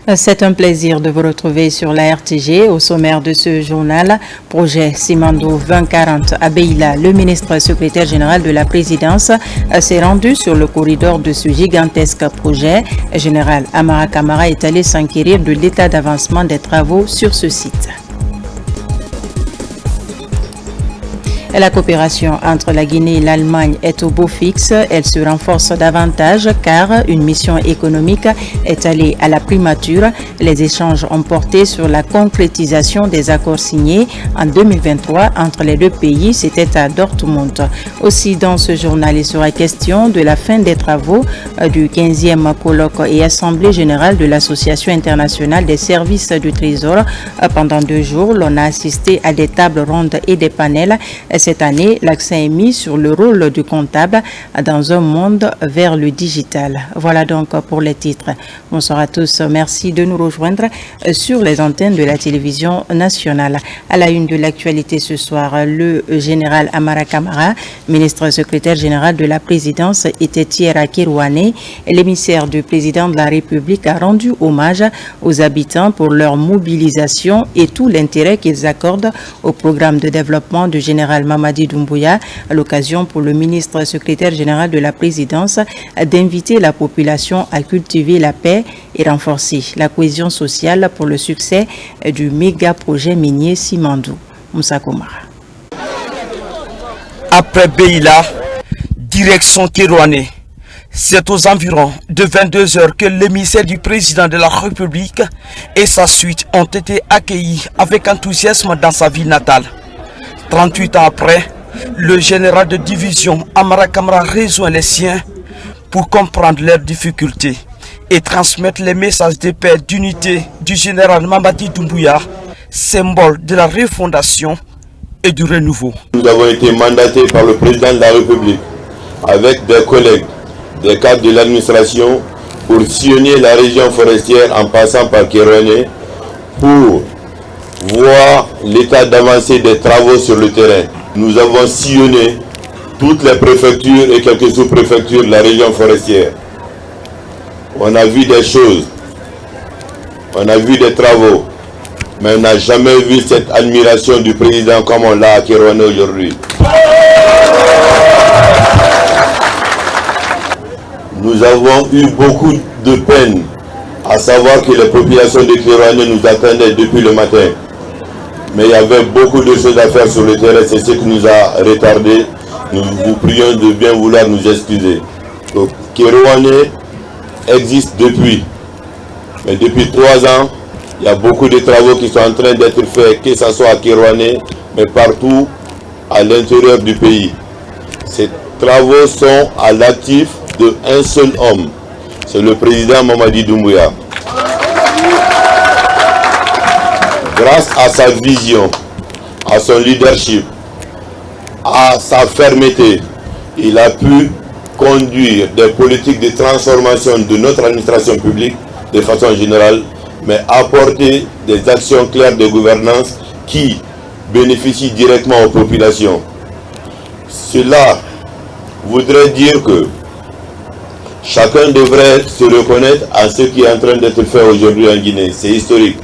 C'est un plaisir de vous retrouver sur la RTG. Au sommaire de ce journal, projet Simandou 2040 à Beila. Le ministre secrétaire général de la présidence s'est rendu sur le corridor de ce gigantesque projet. Général Amara Kamara est allé s'enquérir de l'état d'avancement des travaux sur ce site. La coopération entre la Guinée et l'Allemagne est au beau fixe. Elle se renforce davantage car une mission économique est allée à la primature. Les échanges ont porté sur la concrétisation des accords signés en 2023 entre les deux pays. C'était à Dortmund. Aussi, dans ce journal, il sera question de la fin des travaux du 15e colloque et assemblée générale de l'Association internationale des services du Trésor. Pendant 2 jours, l'on a assisté à des tables rondes et des panels. Cette année, l'accent est mis sur le rôle du comptable dans un monde vers le digital. Voilà donc pour les titres. Bonsoir à tous. Merci de nous rejoindre sur les antennes de la télévision nationale. À la une de l'actualité ce soir, le général Amara Kamara, ministre secrétaire général de la présidence, était hier à Kirouané. L'émissaire du président de la République a rendu hommage aux habitants pour leur mobilisation et tout l'intérêt qu'ils accordent au programme de développement du général Mamadi Doumbouya, à l'occasion pour le ministre secrétaire général de la présidence d'inviter la population à cultiver la paix et renforcer la cohésion sociale pour le succès du méga projet minier Simandou. Moussa Komara. Après Beila, direction Kirouané. C'est aux environs de 22 h que l'émissaire du président de la République et sa suite ont été accueillis avec enthousiasme dans sa ville natale. 38 ans après, le général de division Amara Kamara rejoint les siens pour comprendre leurs difficultés et transmettre les messages de paix et d'unité du général Mamadi Doumbouya, symbole de la refondation et du renouveau. Nous avons été mandatés par le président de la République avec des collègues, des cadres de l'administration pour sillonner la région forestière en passant par Kirouané pour voir l'état d'avancée des travaux sur le terrain. Nous avons sillonné toutes les préfectures et quelques sous-préfectures de la région forestière. On a vu des choses, on a vu des travaux, mais on n'a jamais vu cette admiration du président comme on l'a à Kirouané aujourd'hui. Nous avons eu beaucoup de peine à savoir que les populations de Kirouané nous attendaient depuis le matin. Mais il y avait beaucoup de choses à faire sur le terrain, c'est ce qui nous a retardés. Nous vous prions de bien vouloir nous excuser. Donc, Kirouané existe depuis. Mais depuis 3 ans, il y a beaucoup de travaux qui sont en train d'être faits, que ce soit à Kirouané, mais partout à l'intérieur du pays. Ces travaux sont à l'actif d'un seul homme. C'est le président Mamadi Doumbouya. Grâce à sa vision, à son leadership, à sa fermeté, il a pu conduire des politiques de transformation de notre administration publique de façon générale, mais apporter des actions claires de gouvernance qui bénéficient directement aux populations. Cela voudrait dire que chacun devrait se reconnaître à ce qui est en train d'être fait aujourd'hui en Guinée. C'est historique.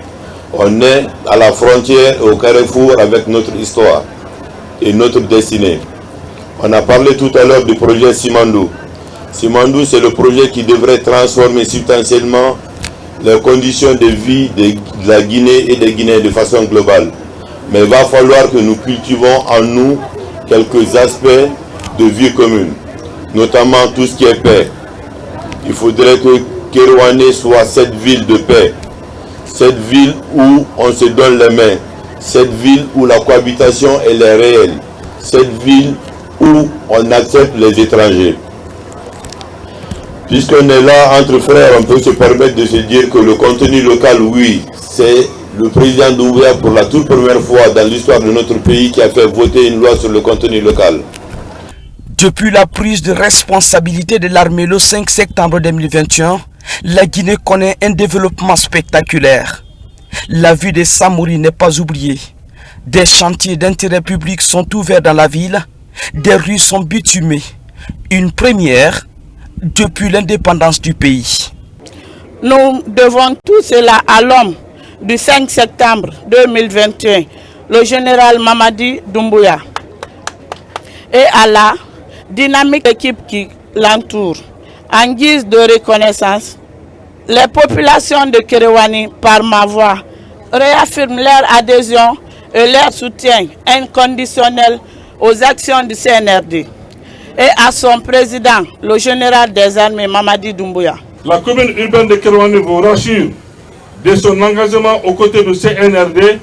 On est à la frontière et au carrefour avec notre histoire et notre destinée. On a parlé tout à l'heure du projet Simandou. Simandou, c'est le projet qui devrait transformer substantiellement les conditions de vie de la Guinée et des Guinéens de façon globale. Mais il va falloir que nous cultivons en nous quelques aspects de vie commune, notamment tout ce qui est paix. Il faudrait que Kirouané soit cette ville de paix. Cette ville où on se donne les mains, cette ville où la cohabitation elle est réelle, cette ville où on accepte les étrangers. Puisqu'on est là entre frères, on peut se permettre de se dire que le contenu local, oui, c'est le président Doumbouya pour la toute première fois dans l'histoire de notre pays qui a fait voter une loi sur le contenu local. Depuis la prise de responsabilité de l'armée le 5 septembre 2021, la Guinée connaît un développement spectaculaire. La vie des Samouris n'est pas oubliée. Des chantiers d'intérêt public sont ouverts dans la ville, des rues sont bitumées. Une première depuis l'indépendance du pays. Nous devons tout cela à l'homme du 5 septembre 2021, le général Mamadi Doumbouya, et à la dynamique équipe qui l'entoure. En guise de reconnaissance, les populations de Kéréouani, par ma voix, réaffirment leur adhésion et leur soutien inconditionnel aux actions du CNRD et à son président, le général des armées Mamadi Doumbouya. La commune urbaine de Kéréouani vous rassure de son engagement aux côtés du CNRD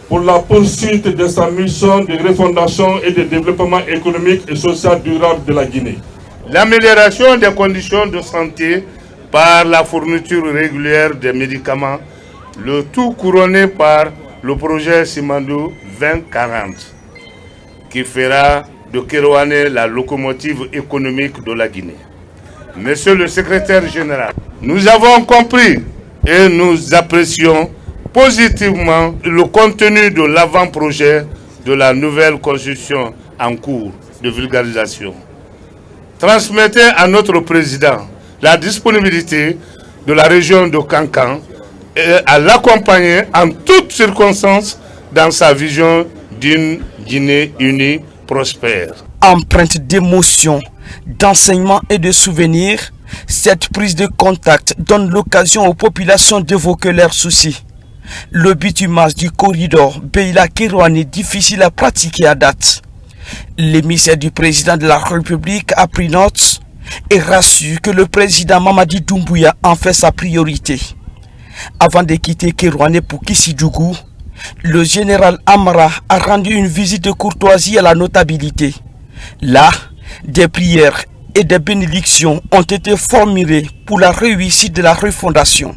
pour la poursuite de sa mission de refondation et de développement économique et social durable de la Guinée. L'amélioration des conditions de santé par la fourniture régulière des médicaments, le tout couronné par le projet Simandou 2040, qui fera de Kéréouani la locomotive économique de la Guinée. Monsieur le secrétaire général, nous avons compris et nous apprécions positivement le contenu de l'avant-projet de la nouvelle constitution en cours de vulgarisation. Transmettez à notre président la disponibilité de la région de Kankan et à l'accompagner en toutes circonstances dans sa vision d'une Guinée unie prospère. Empreinte d'émotion, d'enseignement et de souvenirs, cette prise de contact donne l'occasion aux populations d'évoquer leurs soucis. Le bitumage du corridor Beila-Kéréouani est difficile à pratiquer à date. L'émissaire du président de la République a pris note et rassure que le président Mamadi Doumbouya en fait sa priorité. Avant de quitter Kéréouani pour Kissidougou, le général Amara a rendu une visite de courtoisie à la notabilité. Là, des prières et des bénédictions ont été formulées pour la réussite de la refondation.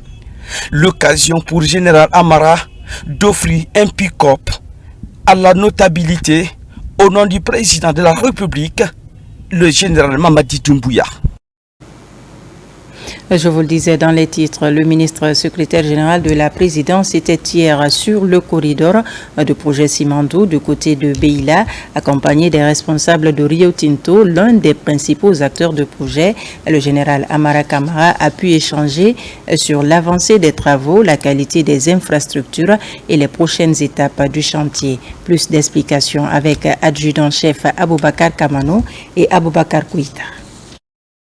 L'occasion pour le général Amara d'offrir un pick-up à la notabilité au nom du président de la République, le général Mamadi Doumbouya. Je vous le disais dans les titres, le ministre secrétaire général de la présidence était hier sur le corridor de projet Simandou du côté de Beila, accompagné des responsables de Rio Tinto, l'un des principaux acteurs de projet. Le général Amara Kamara a pu échanger sur l'avancée des travaux, la qualité des infrastructures et les prochaines étapes du chantier. Plus d'explications avec adjudant-chef Aboubakar Kamano et Aboubakar Kouita.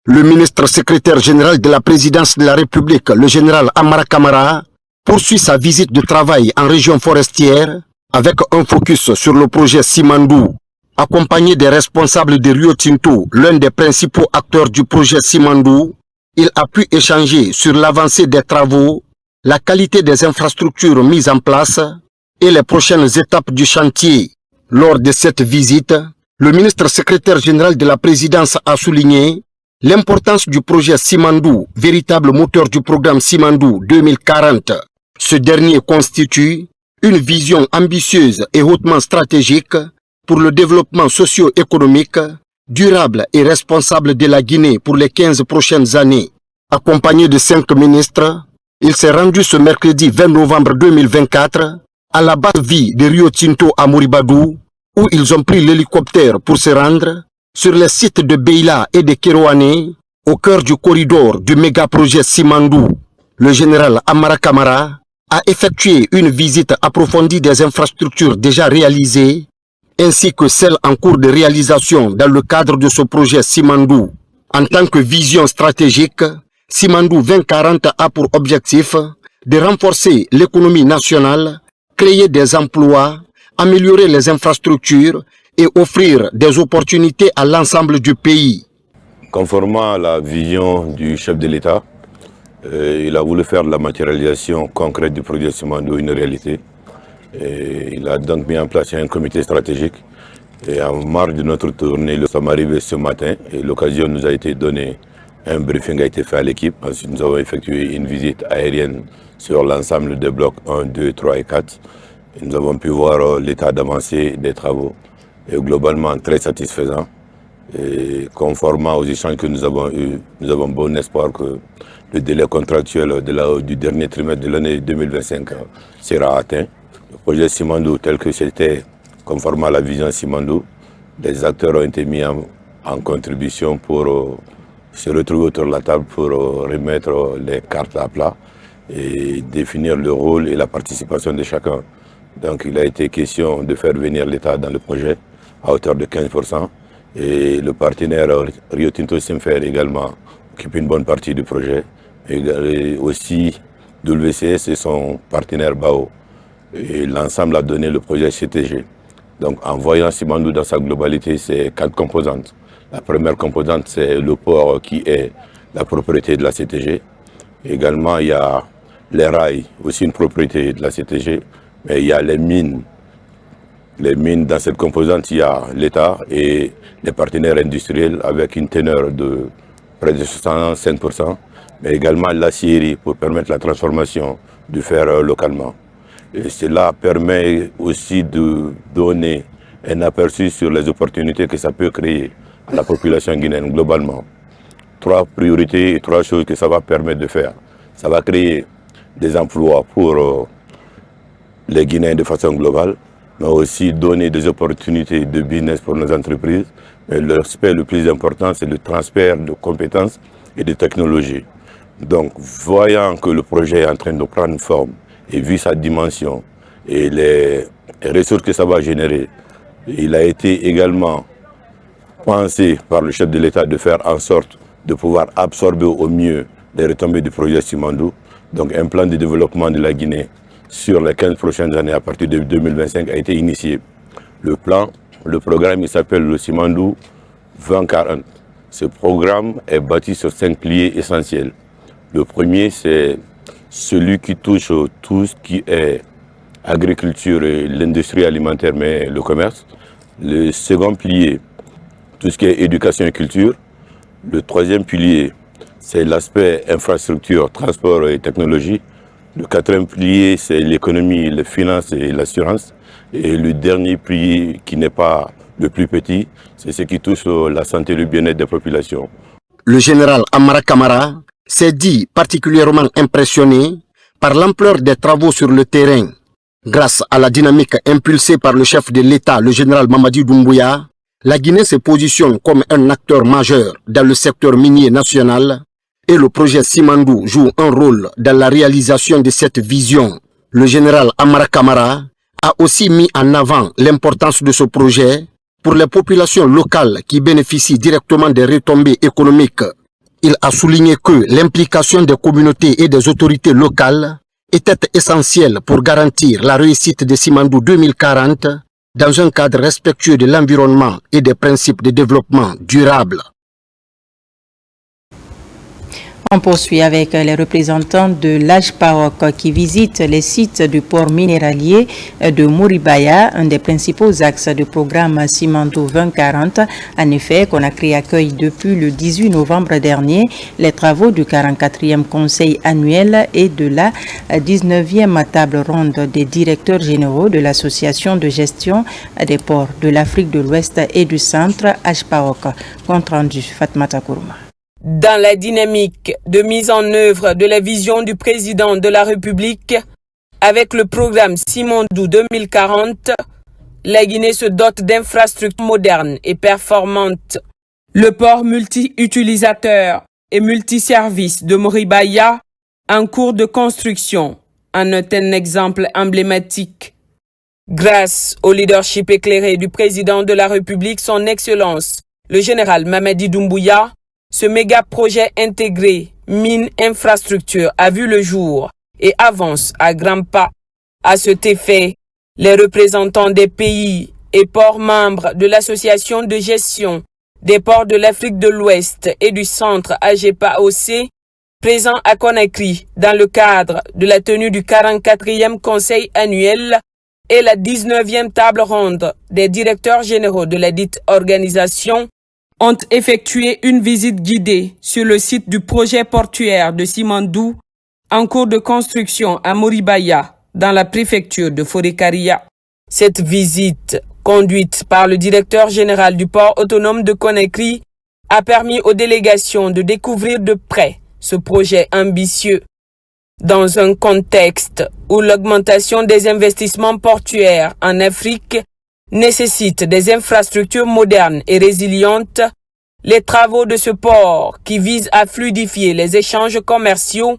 Le ministre secrétaire général de la présidence de la République, le général Amara Kamara, poursuit sa visite de travail en région forestière avec un focus sur le projet Simandou. Accompagné des responsables de Rio Tinto, l'un des principaux acteurs du projet Simandou, il a pu échanger sur l'avancée des travaux, la qualité des infrastructures mises en place et les prochaines étapes du chantier. Lors de cette visite, le ministre secrétaire général de la présidence a souligné l'importance du projet Simandou, véritable moteur du programme Simandou 2040. Ce dernier constitue une vision ambitieuse et hautement stratégique pour le développement socio-économique, durable et responsable de la Guinée pour les 15 prochaines années. Accompagné de 5 ministres, il s'est rendu ce mercredi 20 novembre 2024 à la base vie de Rio Tinto à Moribadou, où ils ont pris l'hélicoptère pour se rendre sur les sites de Beila et de Kéréouani, au cœur du corridor du méga-projet Simandou. Le général Amara Kamara a effectué une visite approfondie des infrastructures déjà réalisées, ainsi que celles en cours de réalisation dans le cadre de ce projet Simandou. En tant que vision stratégique, Simandou 2040 a pour objectif de renforcer l'économie nationale, créer des emplois, améliorer les infrastructures et offrir des opportunités à l'ensemble du pays. Conformément à la vision du chef de l'État, il a voulu faire de la matérialisation concrète du projet Simandou une réalité. Et il a donc mis en place un comité stratégique. Et en marge de notre tournée, nous sommes arrivés ce matin et l'occasion nous a été donnée, un briefing a été fait à l'équipe. Ensuite, nous avons effectué une visite aérienne sur l'ensemble des blocs 1, 2, 3 et 4. Et nous avons pu voir l'état d'avancée des travaux. Et globalement très satisfaisant. Et conformément aux échanges que nous avons eus, nous avons bon espoir que le délai contractuel du dernier trimestre de l'année 2025 sera atteint. Le projet Simandou tel que c'était, conformément à la vision Simandou, les acteurs ont été mis en contribution pour se retrouver autour de la table pour remettre les cartes à plat et définir le rôle et la participation de chacun. Donc il a été question de faire venir l'État dans le projet à hauteur de 15%. Et le partenaire Rio Tinto Simfer également occupe une bonne partie du projet. Et aussi WCS et son partenaire BAO. Et l'ensemble a donné le projet CTG. Donc en voyant Simandou dans sa globalité, c'est 4 composantes. La première composante, c'est le port qui est la propriété de la CTG. Également, il y a les rails, aussi une propriété de la CTG. Mais il y a les mines. Les mines, dans cette composante, il y a l'État et les partenaires industriels avec une teneur de près de 65%. Mais également l'acierie pour permettre la transformation du fer localement. Et cela permet aussi de donner un aperçu sur les opportunités que ça peut créer à la population guinéenne globalement. 3 priorités et 3 choses que ça va permettre de faire. Ça va créer des emplois pour les Guinéens de façon globale, mais aussi donner des opportunités de business pour nos entreprises. Mais l'aspect le plus important, c'est le transfert de compétences et de technologies. Donc, voyant que le projet est en train de prendre forme et vu sa dimension et les ressources que ça va générer, il a été également pensé par le chef de l'État de faire en sorte de pouvoir absorber au mieux les retombées du projet Simandou. Donc un plan de développement de la Guinée sur les 15 prochaines années à partir de 2025 a été initié. Le programme, il s'appelle le Simandou 2040. Ce programme est bâti sur 5 piliers essentiels. Le premier, c'est celui qui touche tout ce qui est agriculture et l'industrie alimentaire, mais le commerce. Le second pilier, tout ce qui est éducation et culture. Le troisième pilier, c'est l'aspect infrastructure, transport et technologie. Le quatrième pilier, c'est l'économie, les finances et l'assurance. Et le dernier pilier, qui n'est pas le plus petit, c'est ce qui touche la santé et le bien-être des populations. Le général Amara Kamara s'est dit particulièrement impressionné par l'ampleur des travaux sur le terrain. Grâce à la dynamique impulsée par le chef de l'État, le général Mamadi Doumbouya, la Guinée se positionne comme un acteur majeur dans le secteur minier national et le projet Simandou joue un rôle dans la réalisation de cette vision. Le général Amara Kamara a aussi mis en avant l'importance de ce projet pour les populations locales qui bénéficient directement des retombées économiques. Il a souligné que l'implication des communautés et des autorités locales était essentielle pour garantir la réussite de Simandou 2040 dans un cadre respectueux de l'environnement et des principes de développement durable. On poursuit avec les représentants de l'AJPAOC qui visitent les sites du port minéralier de Mouribaya, un des principaux axes du programme Simandou 2040. En effet, Conakry accueille depuis le 18 novembre dernier les travaux du 44e conseil annuel et de la 19e table ronde des directeurs généraux de l'association de gestion des ports de l'Afrique de l'Ouest et du Centre AJPAOC. Compte rendu Fatmata Kourma. Dans la dynamique de mise en œuvre de la vision du président de la République, avec le programme Simandou 2040, la Guinée se dote d'infrastructures modernes et performantes. Le port multi-utilisateur et multiservice de Mouribaya, en cours de construction, en est un exemple emblématique. Grâce au leadership éclairé du président de la République, son Excellence, le général Mamadi Doumbouya, ce méga projet intégré mine infrastructure a vu le jour et avance à grands pas. À cet effet, les représentants des pays et ports membres de l'association de gestion des ports de l'Afrique de l'Ouest et du Centre AJPAOC, présents à Conakry dans le cadre de la tenue du 44e conseil annuel et la 19e table ronde des directeurs généraux de la dite organisation, ont effectué une visite guidée sur le site du projet portuaire de Simandou en cours de construction à Mouribaya, dans la préfecture de Forêt-Karia. Cette visite, conduite par le directeur général du port autonome de Conakry, a permis aux délégations de découvrir de près ce projet ambitieux. Dans un contexte où l'augmentation des investissements portuaires en Afrique nécessite des infrastructures modernes et résilientes, Les travaux de ce port, qui visent à fluidifier les échanges commerciaux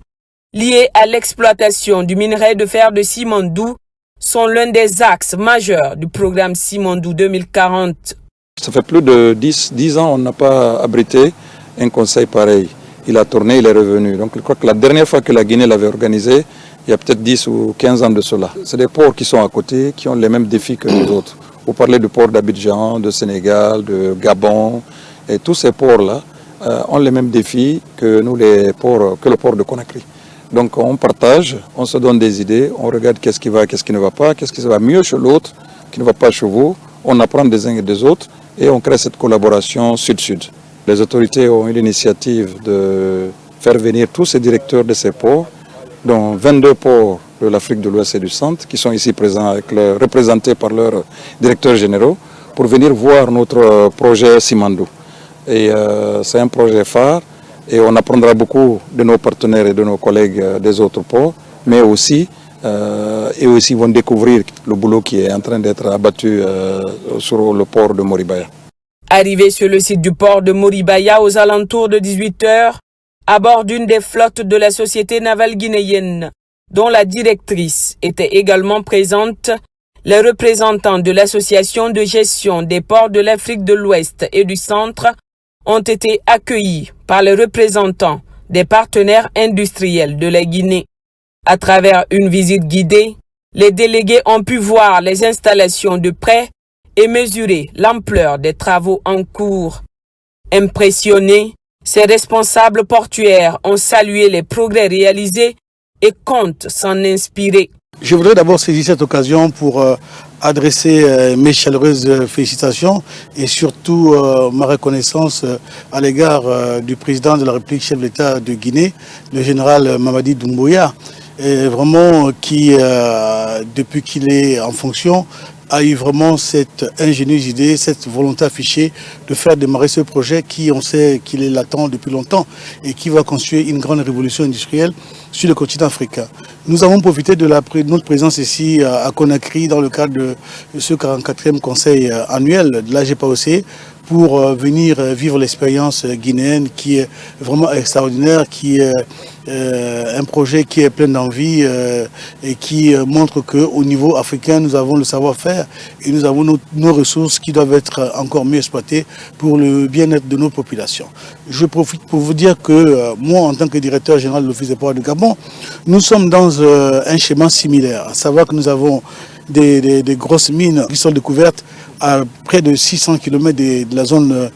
liés à l'exploitation du minerai de fer de Simandou, sont l'un des axes majeurs du programme Simandou 2040. Ça fait plus de 10 ans qu'on n'a pas abrité un conseil pareil. Il a tourné, il est revenu. Donc je crois que la dernière fois que la Guinée l'avait organisé, il y a peut-être 10 ou 15 ans de cela. C'est des ports qui sont à côté, qui ont les mêmes défis que les autres. Vous parlez du port d'Abidjan, de Sénégal, de Gabon, et tous ces ports-là ont les mêmes défis que nous, le port de Conakry. Donc on partage, on se donne des idées, on regarde qu'est-ce qui va, qu'est-ce qui ne va pas, qu'est-ce qui va mieux chez l'autre, qui ne va pas chez vous. On apprend des uns et des autres et on crée cette collaboration sud-sud. Les autorités ont eu l'initiative de faire venir tous ces directeurs de ces ports, dont 22 ports de l'Afrique de l'Ouest et du Centre, qui sont ici présents, représentés par leurs directeurs généraux, pour venir voir notre projet Simandou. Et c'est un projet phare. Et on apprendra beaucoup de nos partenaires et de nos collègues des autres ports, mais aussi, vont découvrir le boulot qui est en train d'être abattu sur le port de Moribaya. Arrivé sur le site du port de Moribaya aux alentours de 18 h, à bord d'une des flottes de la société navale guinéenne, dont la directrice était également présente, les représentants de l'association de gestion des ports de l'Afrique de l'Ouest et du Centre ont été accueillis par les représentants des partenaires industriels de la Guinée. À travers une visite guidée, les délégués ont pu voir les installations de près et mesurer l'ampleur des travaux en cours. Impressionnés, ces responsables portuaires ont salué les progrès réalisés et comptent s'en inspirer. Je voudrais d'abord saisir cette occasion pour adresser mes chaleureuses félicitations et surtout ma reconnaissance à l'égard du président de la République, chef de l'État de Guinée, le général Mamadi Doumbouya, vraiment qui, depuis qu'il est en fonction, a eu vraiment cette ingénieuse idée, cette volonté affichée de faire démarrer ce projet qui, on sait qu'il est latent depuis longtemps et qui va construire une grande révolution industrielle sur le continent africain. Nous avons profité de notre présence ici à Conakry dans le cadre de ce 44e conseil annuel de la GPAOC pour venir vivre l'expérience guinéenne qui est vraiment extraordinaire, qui est un projet qui est plein d'envie et qui montre qu'au niveau africain, nous avons le savoir-faire et nous avons nos ressources qui doivent être encore mieux exploitées pour le bien-être de nos populations. Je profite pour vous dire que moi, en tant que directeur général de l'Office des ports de Gabon, nous sommes dans un schéma similaire, à savoir que nous avons des grosses mines qui sont découvertes à près de 600 km de la zone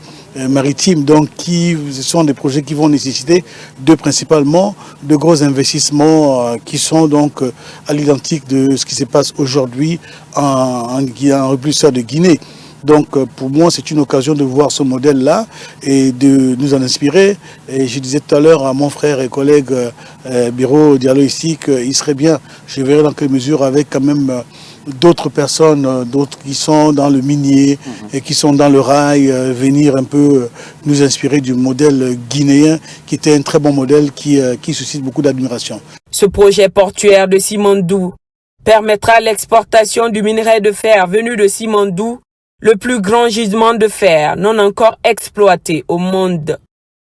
maritime, donc ce sont des projets qui vont nécessiter principalement de gros investissements qui sont donc à l'identique de ce qui se passe aujourd'hui en République de Guinée. Donc pour moi c'est une occasion de voir ce modèle-là et de nous en inspirer. Et je disais tout à l'heure à mon frère et collègue Biro Diallo ici qu'il serait bien, je verrai dans quelle mesure avec quand même d'autres personnes, d'autres qui sont dans le minier et qui sont dans le rail, venir un peu nous inspirer du modèle guinéen qui était un très bon modèle qui suscite beaucoup d'admiration. Ce projet portuaire de Simandou permettra l'exportation du minerai de fer venu de Simandou, le plus grand gisement de fer non encore exploité au monde.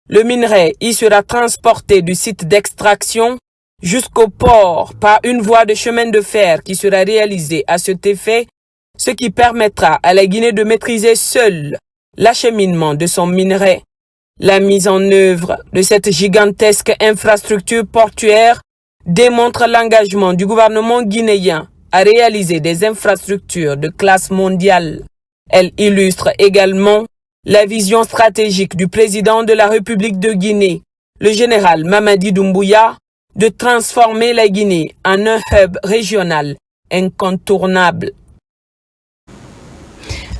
Le minerai y sera transporté du site d'extraction jusqu'au port par une voie de chemin de fer qui sera réalisée à cet effet, ce qui permettra à la Guinée de maîtriser seule l'acheminement de son minerai. La mise en œuvre de cette gigantesque infrastructure portuaire démontre l'engagement du gouvernement guinéen à réaliser des infrastructures de classe mondiale. Elle illustre également la vision stratégique du président de la République de Guinée, le général Mamadi Doumbouya, de transformer la Guinée en un hub régional incontournable.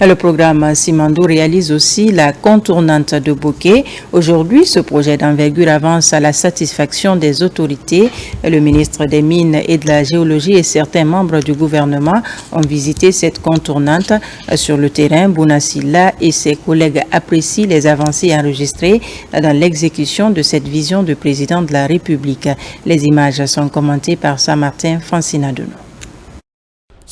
Le programme Simandou réalise aussi la contournante de Bouquet. Aujourd'hui, ce projet d'envergure avance à la satisfaction des autorités. Le ministre des Mines et de la Géologie et certains membres du gouvernement ont visité cette contournante. Sur le terrain, Bounasila et ses collègues apprécient les avancées enregistrées dans l'exécution de cette vision du président de la République. Les images sont commentées par Saint-Martin Francina Denou.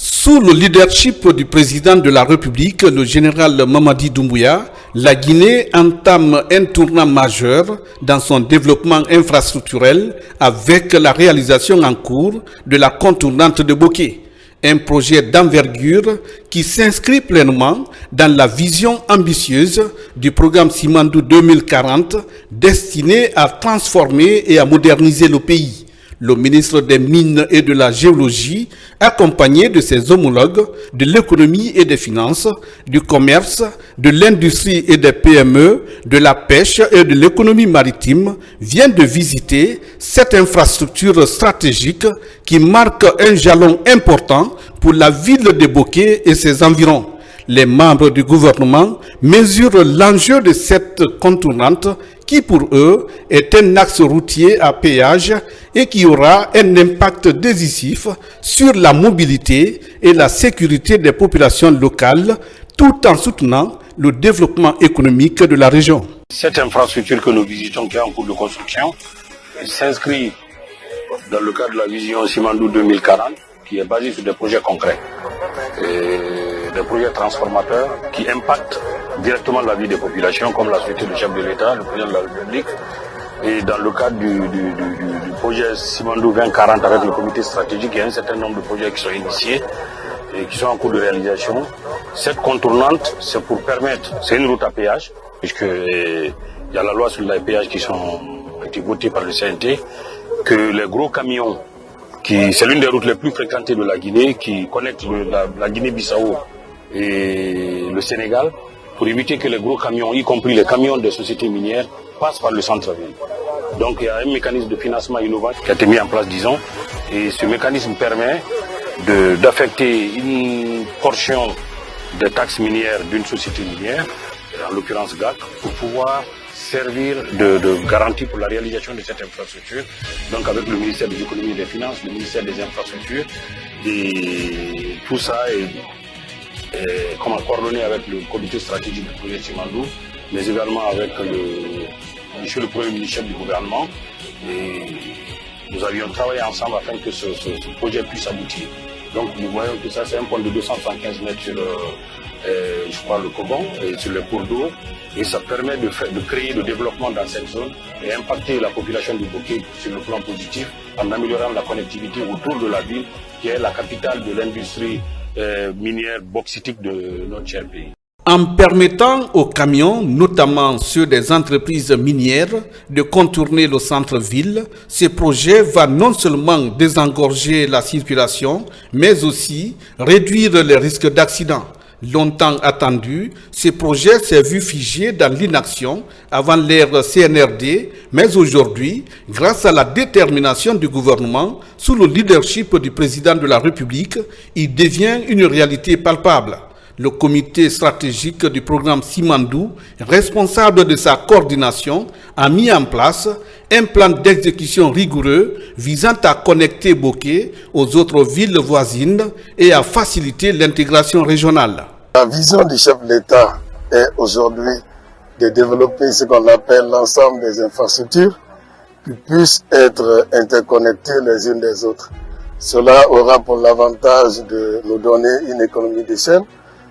Sous le leadership du président de la République, le général Mamadi Doumbouya, la Guinée entame un tournant majeur dans son développement infrastructurel avec la réalisation en cours de la contournante de Boké, un projet d'envergure qui s'inscrit pleinement dans la vision ambitieuse du programme Simandou 2040 destiné à transformer et à moderniser le pays. Le ministre des Mines et de la Géologie, accompagné de ses homologues de l'économie et des finances, du commerce, de l'industrie et des PME, de la pêche et de l'économie maritime, vient de visiter cette infrastructure stratégique qui marque un jalon important pour la ville de Boké et ses environs. Les membres du gouvernement mesurent l'enjeu de cette contournante qui pour eux est un axe routier à péage et qui aura un impact décisif sur la mobilité et la sécurité des populations locales tout en soutenant le développement économique de la région. Cette infrastructure que nous visitons qui est en cours de construction s'inscrit dans le cadre de la vision Simandou 2040 qui est basée sur des projets concrets. Des projets transformateurs qui impactent directement la vie des populations, comme l'a souhaité le chef de l'État, le président de la République. Et dans le cadre du projet Simandou 2040 avec le comité stratégique, il y a un certain nombre de projets qui sont initiés et qui sont en cours de réalisation. Cette contournante, c'est pour permettre, c'est une route à péage, puisqu'il y a la loi sur les péages qui ont été votées par le CNT, que les gros camions, c'est l'une des routes les plus fréquentées de la Guinée, qui connecte la Guinée-Bissau et le Sénégal, pour éviter que les gros camions, y compris les camions des sociétés minières, passent par le centre-ville. Donc il y a un mécanisme de financement innovant qui a été mis en place, disons, et ce mécanisme permet d'affecter une portion des taxes minières d'une société minière, en l'occurrence GAC, pour pouvoir servir de garantie pour la réalisation de cette infrastructure, donc avec le ministère de l'économie et des finances, le ministère des infrastructures, et tout ça est coordonné avec le comité stratégique du projet Simandou, mais également avec monsieur le Premier ministre chef du gouvernement. Et nous avions travaillé ensemble afin que ce projet puisse aboutir. Donc nous voyons que ça c'est un pont de 275 mètres sur je crois le Cobon et sur le cours d'eau, et ça permet de créer le développement dans cette zone et impacter la population du Boké sur le plan positif en améliorant la connectivité autour de la ville qui est la capitale de l'industrie minière bauxitique de notre cher pays. En permettant aux camions, notamment ceux des entreprises minières, de contourner le centre-ville, ce projet va non seulement désengorger la circulation, mais aussi réduire les risques d'accident. Longtemps attendu, ce projet s'est vu figé dans l'inaction avant l'ère CNRD, mais aujourd'hui, grâce à la détermination du gouvernement, sous le leadership du président de la République, il devient une réalité palpable. Le comité stratégique du programme Simandou, responsable de sa coordination, a mis en place un plan d'exécution rigoureux visant à connecter Boké aux autres villes voisines et à faciliter l'intégration régionale. La vision du chef de l'État est aujourd'hui de développer ce qu'on appelle l'ensemble des infrastructures qui puissent être interconnectées les unes des autres. Cela aura pour l'avantage de nous donner une économie d'échelle.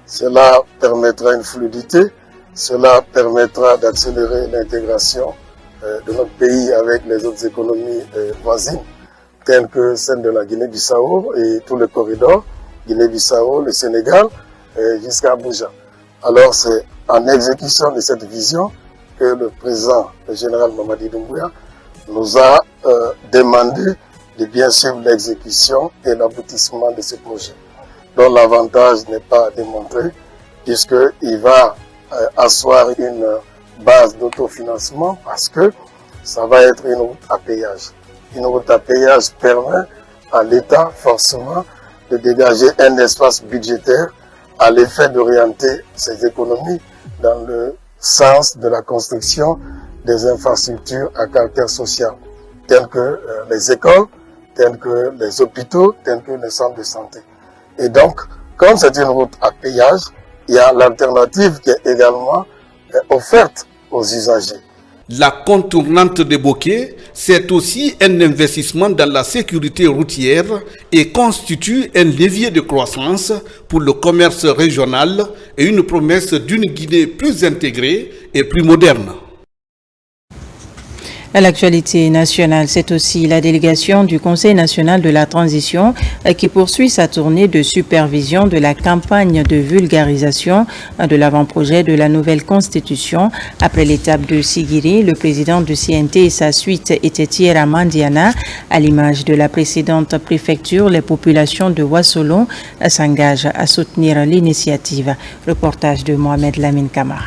Cela permettra une fluidité, cela permettra d'accélérer l'intégration de notre pays avec les autres économies voisines, telles que celle de la Guinée-Bissau et tout le corridor, Guinée-Bissau, le Sénégal, jusqu'à Abuja. Alors c'est en exécution de cette vision que le président, le général Mamadi Doumbouya, nous a demandé de bien suivre l'exécution et l'aboutissement de ce projet, dont l'avantage n'est pas démontré, puisqu'il va asseoir une base d'autofinancement parce que ça va être une route à péage. Une route à péage permet à l'État forcément de dégager un espace budgétaire à l'effet d'orienter ses économies dans le sens de la construction des infrastructures à caractère social, telles que les écoles, telles que les hôpitaux, tels que les centres de santé. Et donc, comme c'est une route à péage, il y a l'alternative qui est également offerte aux usagers. La contournante de Bokeh, c'est aussi un investissement dans la sécurité routière et constitue un levier de croissance pour le commerce régional et une promesse d'une Guinée plus intégrée et plus moderne. À l'actualité nationale, c'est aussi la délégation du Conseil national de la transition qui poursuit sa tournée de supervision de la campagne de vulgarisation de l'avant-projet de la nouvelle constitution. Après l'étape de Sigiri, le président du CNT et sa suite étaient hier à Mandiana. À l'image de la précédente préfecture, les populations de Wassolon s'engagent à soutenir l'initiative. Reportage de Mohamed Lamine Kamara.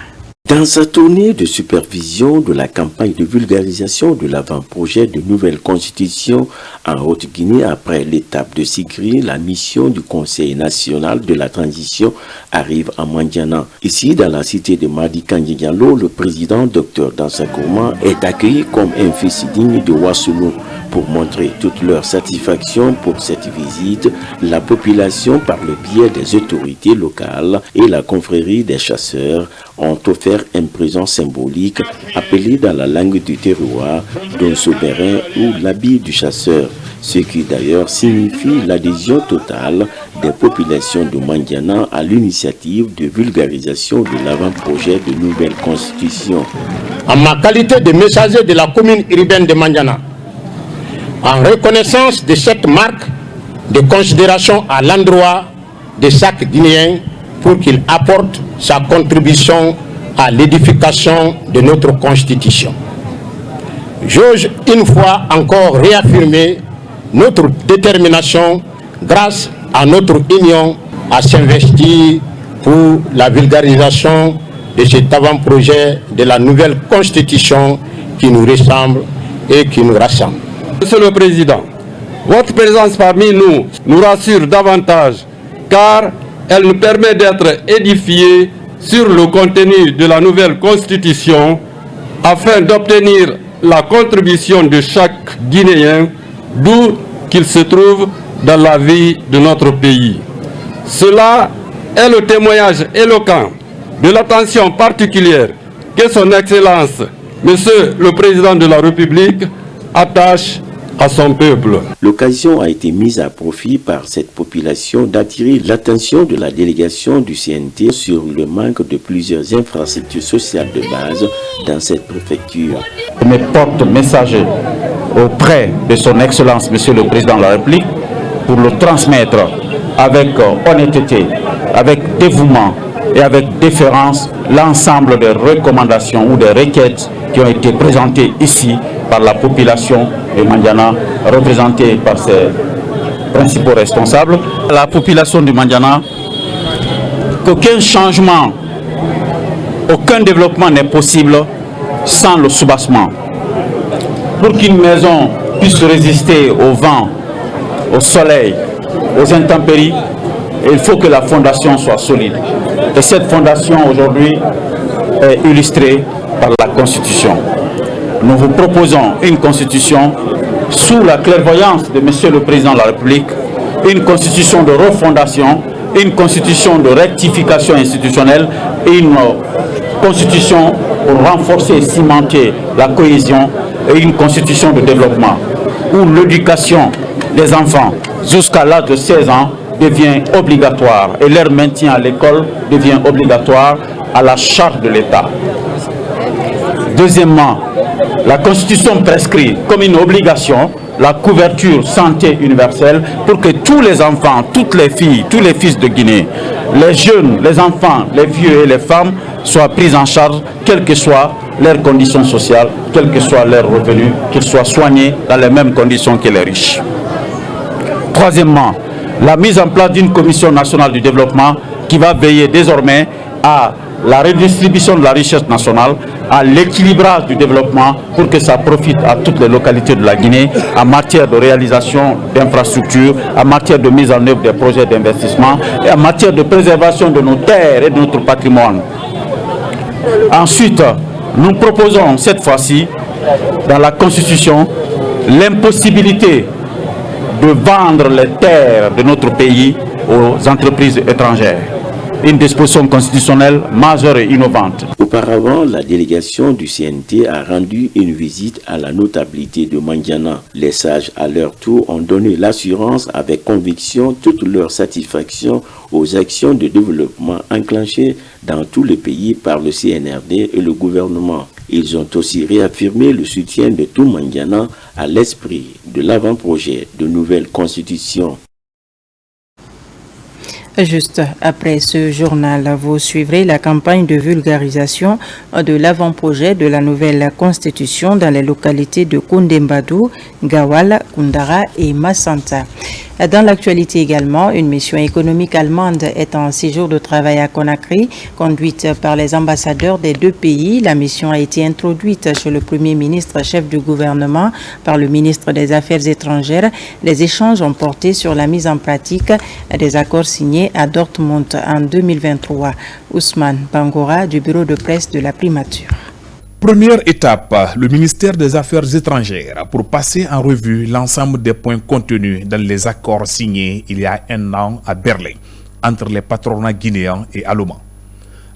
Dans sa tournée de supervision de la campagne de vulgarisation de l'avant-projet de nouvelle constitution en Haute-Guinée après l'étape de Sigiri, la mission du Conseil national de la transition arrive à Mandiana. Ici, dans la cité de Madi Kandji Diallo, le président Dr Dansa Gourma est accueilli comme un fils digne de Wassolon. Pour montrer toute leur satisfaction pour cette visite, la population, par le biais des autorités locales et la confrérie des chasseurs, ont offert un présent symbolique appelé dans la langue du terroir d'un souverain ou l'habit du chasseur, ce qui d'ailleurs signifie l'adhésion totale des populations de Mandiana à l'initiative de vulgarisation de l'avant-projet de nouvelle constitution. En ma qualité de messager de la commune urbaine de Mandiana, en reconnaissance de cette marque de considération à l'endroit de chaque Guinéen pour qu'il apporte sa contribution à l'édification de notre Constitution. J'ose une fois encore réaffirmer notre détermination grâce à notre union à s'investir pour la vulgarisation de cet avant-projet de la nouvelle Constitution qui nous ressemble et qui nous rassemble. Monsieur le Président, votre présence parmi nous nous rassure davantage car elle nous permet d'être édifiés sur le contenu de la nouvelle Constitution afin d'obtenir la contribution de chaque Guinéen d'où qu'il se trouve dans la vie de notre pays. Cela est le témoignage éloquent de l'attention particulière que son Excellence, Monsieur le Président de la République, attache à son peuple. L'occasion a été mise à profit par cette population d'attirer l'attention de la délégation du CNT sur le manque de plusieurs infrastructures sociales de base dans cette préfecture. Mes porte-messagers auprès de son Excellence, Monsieur le Président de la République, pour le transmettre avec honnêteté, avec dévouement et avec déférence l'ensemble des recommandations ou des requêtes qui ont été présentées ici par la population de Mandiana, représentée par ses principaux responsables. La population de Mandiana, qu'aucun changement, aucun développement n'est possible sans le soubassement. Pour qu'une maison puisse résister au vent, au soleil, aux intempéries, il faut que la fondation soit solide. Et cette fondation aujourd'hui est illustrée par la Constitution. Nous vous proposons une Constitution sous la clairvoyance de Monsieur le Président de la République, une Constitution de refondation, une Constitution de rectification institutionnelle et une Constitution pour renforcer et cimenter la cohésion et une Constitution de développement où l'éducation des enfants jusqu'à l'âge de 16 ans devient obligatoire et leur maintien à l'école devient obligatoire à la charge de l'État. Deuxièmement, la Constitution prescrit comme une obligation la couverture santé universelle pour que tous les enfants, toutes les filles, tous les fils de Guinée, les jeunes, les enfants, les vieux et les femmes soient pris en charge, quelles que soient leurs conditions sociales, quels que soient leurs revenus, qu'ils soient soignés dans les mêmes conditions que les riches. Troisièmement, la mise en place d'une commission nationale du développement qui va veiller désormais à la redistribution de la richesse nationale, à l'équilibrage du développement pour que ça profite à toutes les localités de la Guinée en matière de réalisation d'infrastructures, en matière de mise en œuvre des projets d'investissement et en matière de préservation de nos terres et de notre patrimoine. Ensuite, nous proposons cette fois-ci, dans la Constitution, l'impossibilité de vendre les terres de notre pays aux entreprises étrangères. une disposition constitutionnelle majeure et innovante. Auparavant, la délégation du CNT a rendu une visite à la notabilité de Mandiana. Les sages, à leur tour, ont donné l'assurance avec conviction toute leur satisfaction aux actions de développement enclenchées dans tous les pays par le CNRD et le gouvernement. Ils ont aussi réaffirmé le soutien de tout Mandiana à l'esprit de l'avant-projet de nouvelle constitution. Juste après ce journal, vous suivrez la campagne de vulgarisation de l'avant-projet de la nouvelle constitution dans les localités de Koundembadou, Gawal, Koundara et Massanta. Dans l'actualité également, une mission économique allemande est en séjour de travail à Conakry, conduite par les ambassadeurs des deux pays. La mission a été introduite chez le Premier ministre, chef du gouvernement, par le ministre des Affaires étrangères. Les échanges ont porté sur la mise en pratique des accords signés à Dortmund en 2023. Ousmane Bangora du bureau de presse de la primature. Première étape, le ministère des Affaires étrangères pour passer en revue l'ensemble des points contenus dans les accords signés il y a un an à Berlin entre les patronats guinéens et allemands.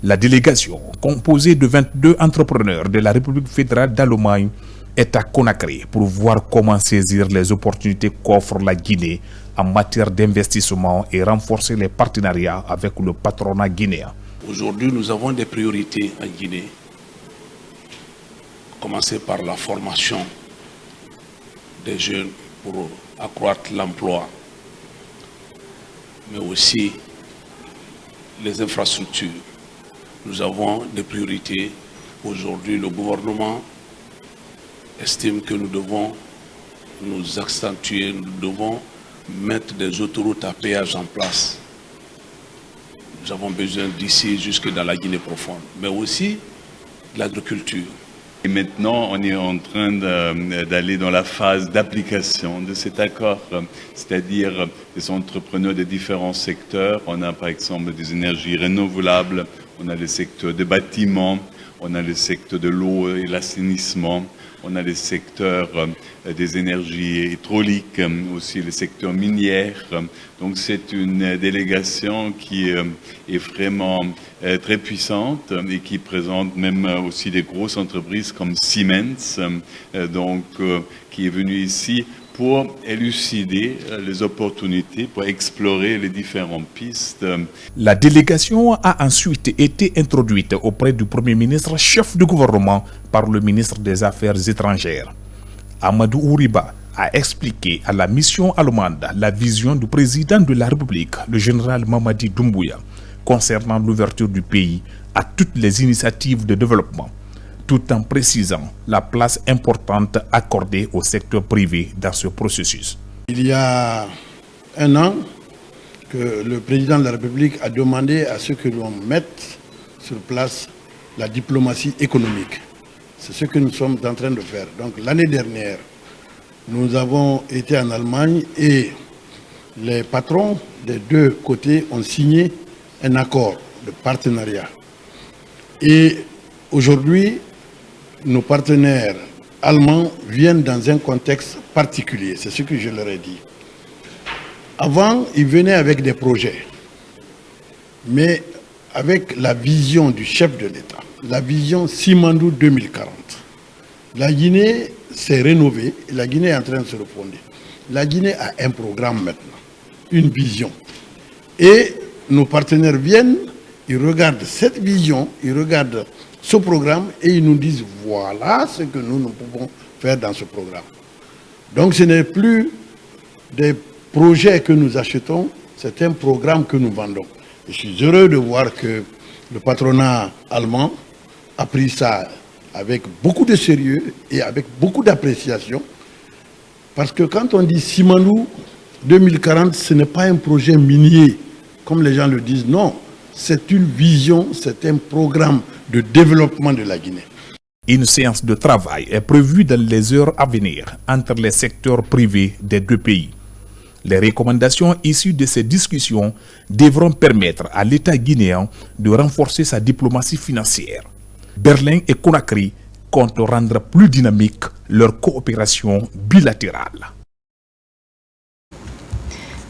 La délégation, composée de 22 entrepreneurs de la République fédérale d'Allemagne, est à Conakry pour voir comment saisir les opportunités qu'offre la Guinée en matière d'investissement et renforcer les partenariats avec le patronat guinéen. Aujourd'hui, nous avons des priorités en Guinée. Commencer par la formation des jeunes pour accroître l'emploi, mais aussi les infrastructures. Nous avons des priorités. Aujourd'hui, le gouvernement estime que nous devons nous accentuer, nous devons mettre des autoroutes à péage en place. Nous avons besoin d'ici jusque dans la Guinée profonde, mais aussi de l'agriculture. Et maintenant, on est en train d'aller dans la phase d'application de cet accord, c'est-à-dire des entrepreneurs de différents secteurs. On a par exemple des énergies renouvelables, on a le secteur des bâtiments, on a le secteur de l'eau et l'assainissement, on a le secteur des énergies hydrauliques, aussi le secteur minier. Donc c'est une délégation qui est vraiment très puissante et qui présente même aussi des grosses entreprises comme Siemens, qui est venue ici pour élucider les opportunités, pour explorer les différentes pistes. La délégation a ensuite été introduite auprès du Premier ministre, chef du gouvernement, par le ministre des Affaires étrangères. Amadou Ouriba a expliqué à la mission allemande la vision du président de la République, le général Mamadi Doumbouya, concernant l'ouverture du pays à toutes les initiatives de développement, tout en précisant la place importante accordée au secteur privé dans ce processus. Il y a un an que le président de la République a demandé à ce que l'on mette sur place la diplomatie économique. C'est ce que nous sommes en train de faire. Donc l'année dernière, nous avons été en Allemagne et les patrons des deux côtés ont signé un accord de partenariat. Et aujourd'hui, nos partenaires allemands viennent dans un contexte particulier, c'est ce que je leur ai dit. Avant, ils venaient avec des projets, mais avec la vision du chef de l'État, la vision Simandou 2040. La Guinée s'est rénovée, la Guinée est en train de se refonder. La Guinée a un programme maintenant, une vision. Et nos partenaires viennent, ils regardent cette vision, ils regardent ce programme et ils nous disent voilà ce que nous pouvons faire dans ce programme. Donc ce n'est plus des projets que nous achetons, c'est un programme que nous vendons. Et je suis heureux de voir que le patronat allemand a pris ça avec beaucoup de sérieux et avec beaucoup d'appréciation. Parce que quand on dit Simandou 2040, ce n'est pas un projet minier, comme les gens le disent, non. C'est une vision, c'est un programme de développement de la Guinée. Une séance de travail est prévue dans les heures à venir entre les secteurs privés des deux pays. Les recommandations issues de ces discussions devront permettre à l'État guinéen de renforcer sa diplomatie financière. Berlin et Conakry comptent rendre plus dynamique leur coopération bilatérale.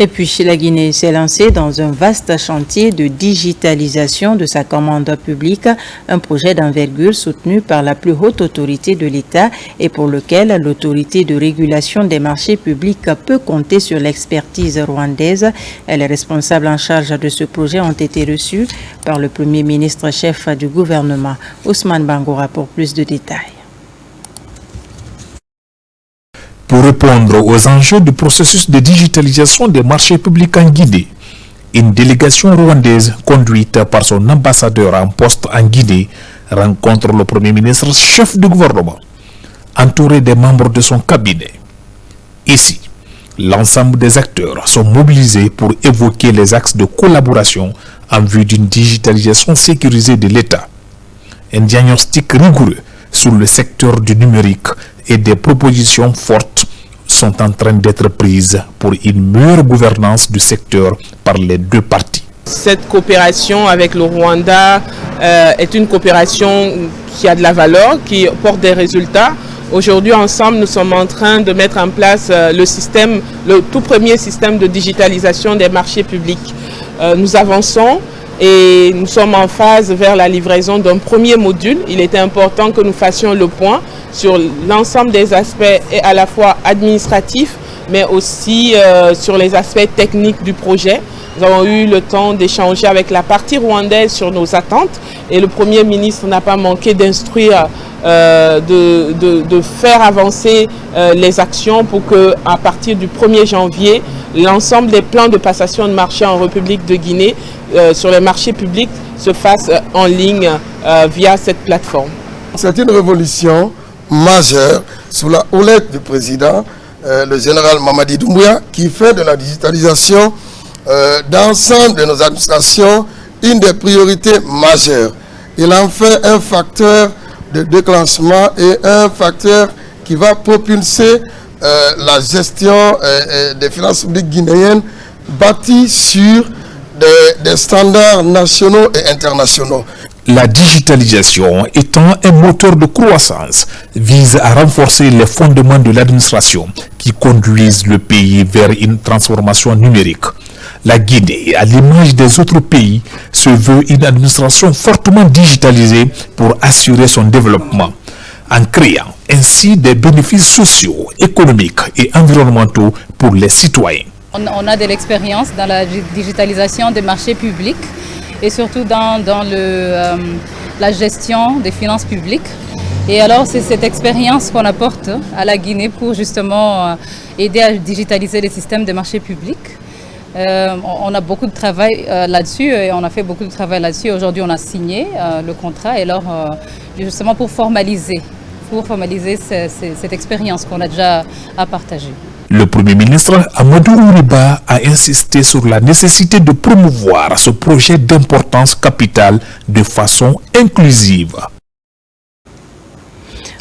Et puis, la Guinée s'est lancée dans un vaste chantier de digitalisation de sa commande publique, un projet d'envergure soutenu par la plus haute autorité de l'État et pour lequel l'autorité de régulation des marchés publics peut compter sur l'expertise rwandaise. Les responsables en charge de ce projet ont été reçus par le Premier ministre chef du gouvernement, Ousmane Bangura, pour plus de détails. Pour répondre aux enjeux du processus de digitalisation des marchés publics en Guinée, une délégation rwandaise conduite par son ambassadeur en poste en Guinée rencontre le Premier ministre chef du gouvernement, entouré des membres de son cabinet. Ici, l'ensemble des acteurs sont mobilisés pour évoquer les axes de collaboration en vue d'une digitalisation sécurisée de l'État. Un diagnostic rigoureux sur le secteur du numérique et des propositions fortes sont en train d'être prises pour une meilleure gouvernance du secteur par les deux parties. Cette coopération avec le Rwanda est une coopération qui a de la valeur, qui porte des résultats. Aujourd'hui, ensemble, nous sommes en train de mettre en place le tout premier système de digitalisation des marchés publics. Nous avançons et nous sommes en phase vers la livraison d'un premier module. Il était important que nous fassions le point sur l'ensemble des aspects à la fois administratifs, mais aussi sur les aspects techniques du projet. Nous avons eu le temps d'échanger avec la partie rwandaise sur nos attentes et le Premier ministre n'a pas manqué d'instruire, de faire avancer les actions pour que, à partir du 1er janvier, l'ensemble des plans de passation de marché en République de Guinée sur les marchés publics se fassent en ligne via cette plateforme. C'est une révolution majeure sous la houlette du président, le général Mamadi Doumbouya, qui fait de la digitalisation d'ensemble de nos administrations une des priorités majeures. Il en fait un facteur de déclenchement et un facteur qui va propulser la gestion des finances publiques guinéennes bâtie sur des standards nationaux et internationaux. La digitalisation étant un moteur de croissance vise à renforcer les fondements de l'administration qui conduisent le pays vers une transformation numérique. La Guinée, à l'image des autres pays, se veut une administration fortement digitalisée pour assurer son développement, en créant ainsi des bénéfices sociaux, économiques et environnementaux pour les citoyens. On a de l'expérience dans la digitalisation des marchés publics et surtout dans la gestion des finances publiques. Et alors c'est cette expérience qu'on apporte à la Guinée pour justement aider à digitaliser les systèmes des marchés publics. On a beaucoup de travail là-dessus et on a fait beaucoup de travail là-dessus. Aujourd'hui, on a signé le contrat et alors justement pour formaliser cette expérience qu'on a déjà à partager. Le Premier ministre Amadou Ouriba a insisté sur la nécessité de promouvoir ce projet d'importance capitale de façon inclusive.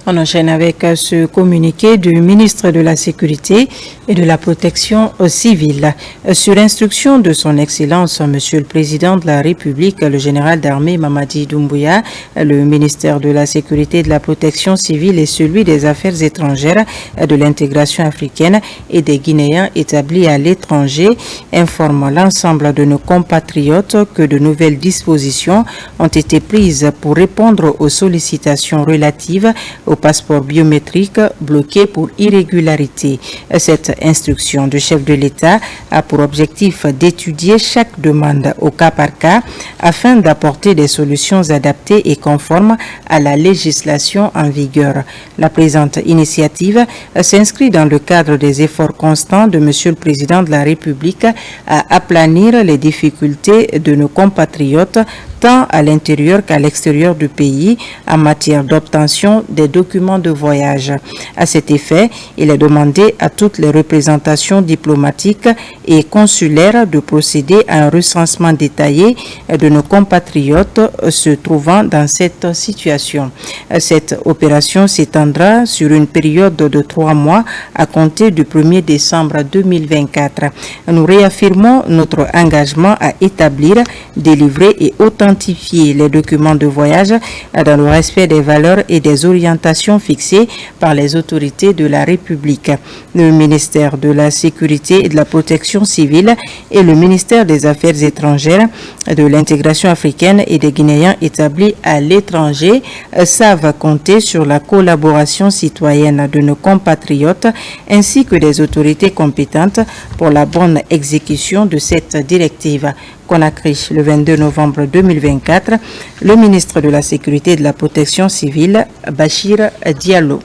On enchaîne avec ce communiqué du ministre de la Sécurité et de la Protection civile. Sur instruction de son Excellence, Monsieur le Président de la République, le général d'armée Mamadi Doumbouya, le ministère de la Sécurité et de la Protection civile et celui des Affaires étrangères, de l'intégration africaine et des Guinéens établis à l'étranger informent l'ensemble de nos compatriotes que de nouvelles dispositions ont été prises pour répondre aux sollicitations relatives au passeport biométrique bloqué pour irrégularité. Cette instruction du chef de l'État a pour objectif d'étudier chaque demande au cas par cas afin d'apporter des solutions adaptées et conformes à la législation en vigueur. La présente initiative s'inscrit dans le cadre des efforts constants de Monsieur le Président de la République à aplanir les difficultés de nos compatriotes tant à l'intérieur qu'à l'extérieur du pays en matière d'obtention des documents de voyage. À cet effet, il est demandé à toutes les représentations diplomatiques et consulaires de procéder à un recensement détaillé de nos compatriotes se trouvant dans cette situation. Cette opération s'étendra sur une période de 3 mois à compter du 1er décembre 2024. Nous réaffirmons notre engagement à établir, délivrer et authentifier les documents de voyage dans le respect des valeurs et des orientations fixées par les autorités de la République. Le ministère de la Sécurité et de la Protection protection civile et le ministère des Affaires étrangères, de l'intégration africaine et des Guinéens établis à l'étranger savent compter sur la collaboration citoyenne de nos compatriotes ainsi que des autorités compétentes pour la bonne exécution de cette directive. Conakry, le 22 novembre 2024, le ministre de la Sécurité et de la Protection civile, Bachir Diallo.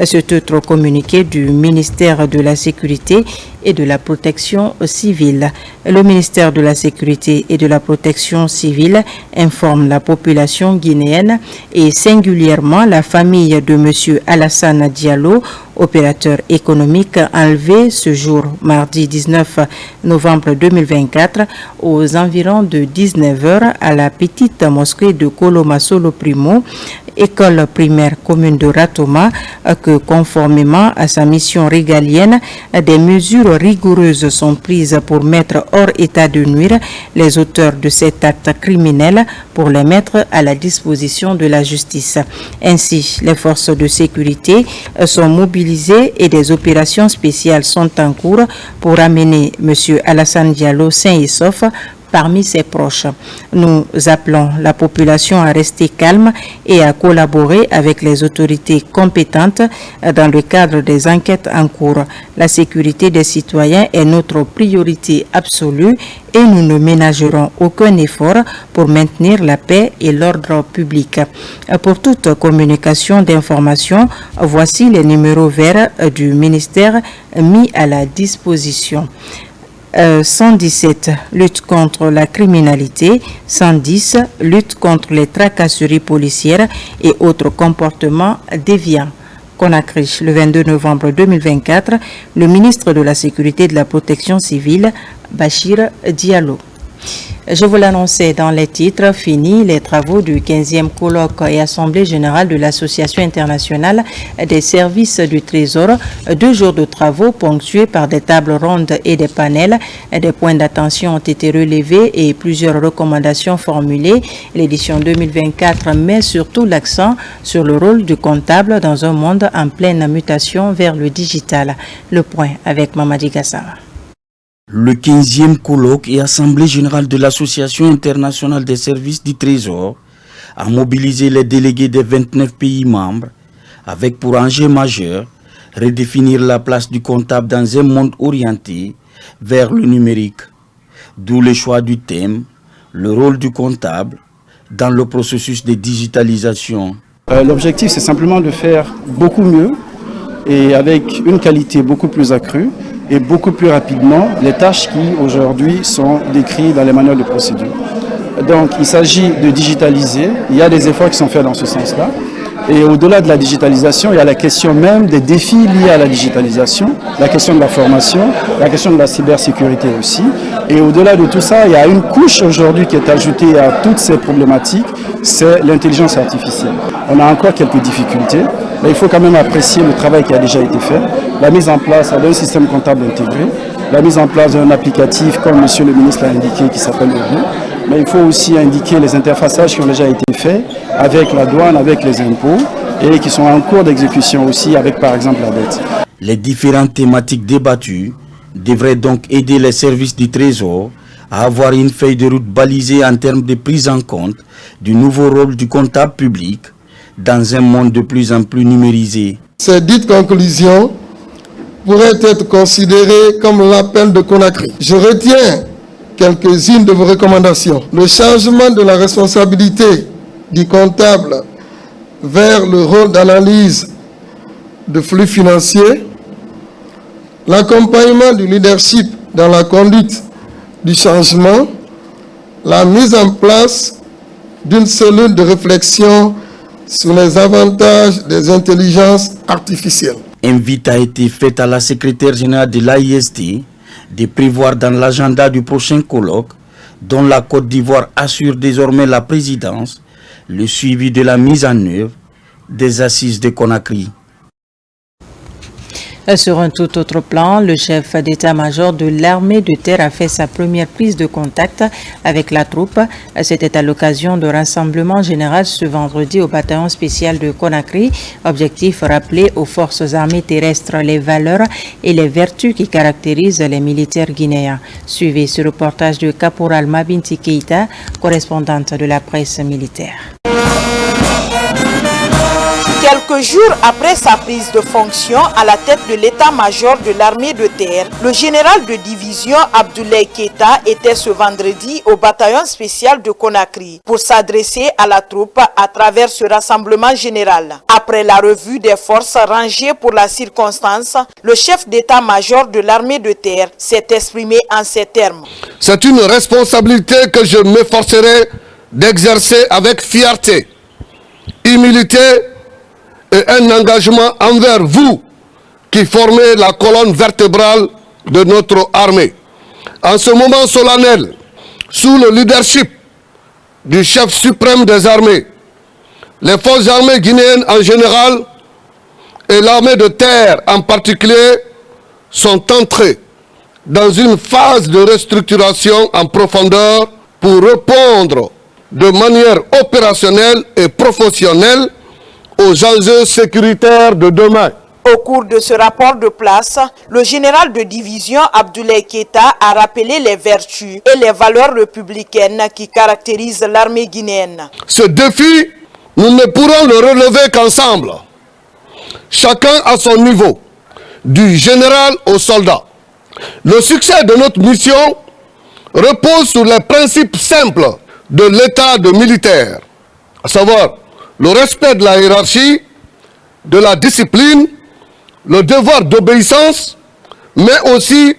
C'est autre communiqué du ministère de la Sécurité et de la Protection civile. Le ministère de la Sécurité et de la Protection civile informe la population guinéenne et singulièrement la famille de M. Alassane Diallo, opérateur économique enlevé ce jour, mardi 19 novembre 2024, aux environs de 19h à la petite mosquée de Koloma Solo Primo, école primaire commune de Ratoma, que conformément à sa mission régalienne, des mesures rigoureuses sont prises pour mettre hors état de nuire les auteurs de cet acte criminel pour les mettre à la disposition de la justice. Ainsi, les forces de sécurité sont mobilisées et des opérations spéciales sont en cours pour amener M. Alassane Diallo sain et sauf parmi ses proches. Nous appelons la population à rester calme et à collaborer avec les autorités compétentes dans le cadre des enquêtes en cours. La sécurité des citoyens est notre priorité absolue et nous ne ménagerons aucun effort pour maintenir la paix et l'ordre public. Pour toute communication d'information, voici les numéros verts du ministère mis à la disposition. 117, lutte contre la criminalité, 110, lutte contre les tracasseries policières et autres comportements déviants. Conakry, le 22 novembre 2024, le ministre de la Sécurité et de la Protection civile, Bachir Diallo. Je vous l'annonçais dans les titres, fini les travaux du 15e colloque et assemblée générale de l'Association internationale des services du Trésor. 2 jours de travaux ponctués par des tables rondes et des panels. Des points d'attention ont été relevés et plusieurs recommandations formulées. L'édition 2024 met surtout l'accent sur le rôle du comptable dans un monde en pleine mutation vers le digital. Le point avec Mamadi Gassama. Le 15e colloque et assemblée générale de l'Association internationale des services du Trésor a mobilisé les délégués des 29 pays membres avec pour enjeu majeur redéfinir la place du comptable dans un monde orienté vers le numérique. D'où le choix du thème, le rôle du comptable dans le processus de digitalisation. L'objectif, c'est simplement de faire beaucoup mieux et avec une qualité beaucoup plus accrue et beaucoup plus rapidement les tâches qui aujourd'hui sont décrites dans les manuels de procédure. Donc il s'agit de digitaliser, il y a des efforts qui sont faits dans ce sens-là. Et au-delà de la digitalisation, il y a la question même des défis liés à la digitalisation, la question de la formation, la question de la cybersécurité aussi. Et au-delà de tout ça, il y a une couche aujourd'hui qui est ajoutée à toutes ces problématiques, c'est l'intelligence artificielle. On a encore quelques difficultés, mais il faut quand même apprécier le travail qui a déjà été fait. La mise en place d'un système comptable intégré, la mise en place d'un applicatif, comme monsieur le ministre l'a indiqué, qui s'appelle Euro. Mais il faut aussi indiquer les interfaçages qui ont déjà été faits avec la douane, avec les impôts, et qui sont en cours d'exécution aussi avec par exemple la dette. Les différentes thématiques débattues devraient donc aider les services du Trésor à avoir une feuille de route balisée en termes de prise en compte du nouveau rôle du comptable public dans un monde de plus en plus numérisé. Ces dites conclusions pourraient être considérées comme l'appel de Conakry. Je retiens quelques-unes de vos recommandations. Le changement de la responsabilité du comptable vers le rôle d'analyse de flux financiers, l'accompagnement du leadership dans la conduite du changement, la mise en place d'une cellule de réflexion sur les avantages des intelligences artificielles. Invite a été faite à la secrétaire générale de l'AIST de prévoir dans l'agenda du prochain colloque, dont la Côte d'Ivoire assure désormais la présidence, le suivi de la mise en œuvre des assises de Conakry. Sur un tout autre plan, le chef d'état-major de l'armée de terre a fait sa première prise de contact avec la troupe. C'était à l'occasion de rassemblement général ce vendredi au bataillon spécial de Conakry. Objectif rappeler aux forces armées terrestres les valeurs et les vertus qui caractérisent les militaires guinéens. Suivez ce reportage de Caporal Mabinti Keita, correspondante de la presse militaire. Quelques jours après sa prise de fonction à la tête de l'état-major de l'armée de terre, le général de division Abdoulaye Keita était ce vendredi au bataillon spécial de Conakry pour s'adresser à la troupe à travers ce rassemblement général. Après la revue des forces rangées pour la circonstance, le chef d'état-major de l'armée de terre s'est exprimé en ces termes. C'est une responsabilité que je m'efforcerai d'exercer avec fierté, humilité et un engagement envers vous qui formez la colonne vertébrale de notre armée. En ce moment solennel, sous le leadership du chef suprême des armées, les forces armées guinéennes en général et l'armée de terre en particulier sont entrées dans une phase de restructuration en profondeur pour répondre de manière opérationnelle et professionnelle aux enjeux sécuritaires de demain. Au cours de ce rapport de place, le général de division Abdoulaye Keita a rappelé les vertus et les valeurs républicaines qui caractérisent l'armée guinéenne. Ce défi, nous ne pourrons le relever qu'ensemble, chacun à son niveau, du général au soldat. Le succès de notre mission repose sur les principes simples de l'état de militaire, à savoir le respect de la hiérarchie, de la discipline, le devoir d'obéissance, mais aussi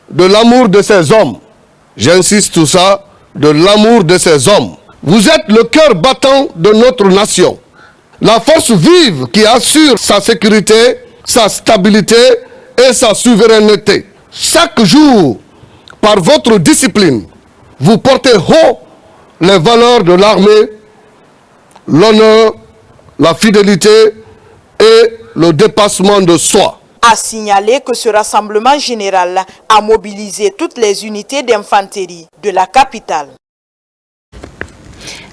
de l'amour de ces hommes. J'insiste sur ça, de l'amour de ces hommes. Vous êtes le cœur battant de notre nation, la force vive qui assure sa sécurité, sa stabilité et sa souveraineté. Chaque jour, par votre discipline, vous portez haut les valeurs de l'armée, l'honneur, la fidélité et le dépassement de soi. A signalé que ce rassemblement général a mobilisé toutes les unités d'infanterie de la capitale.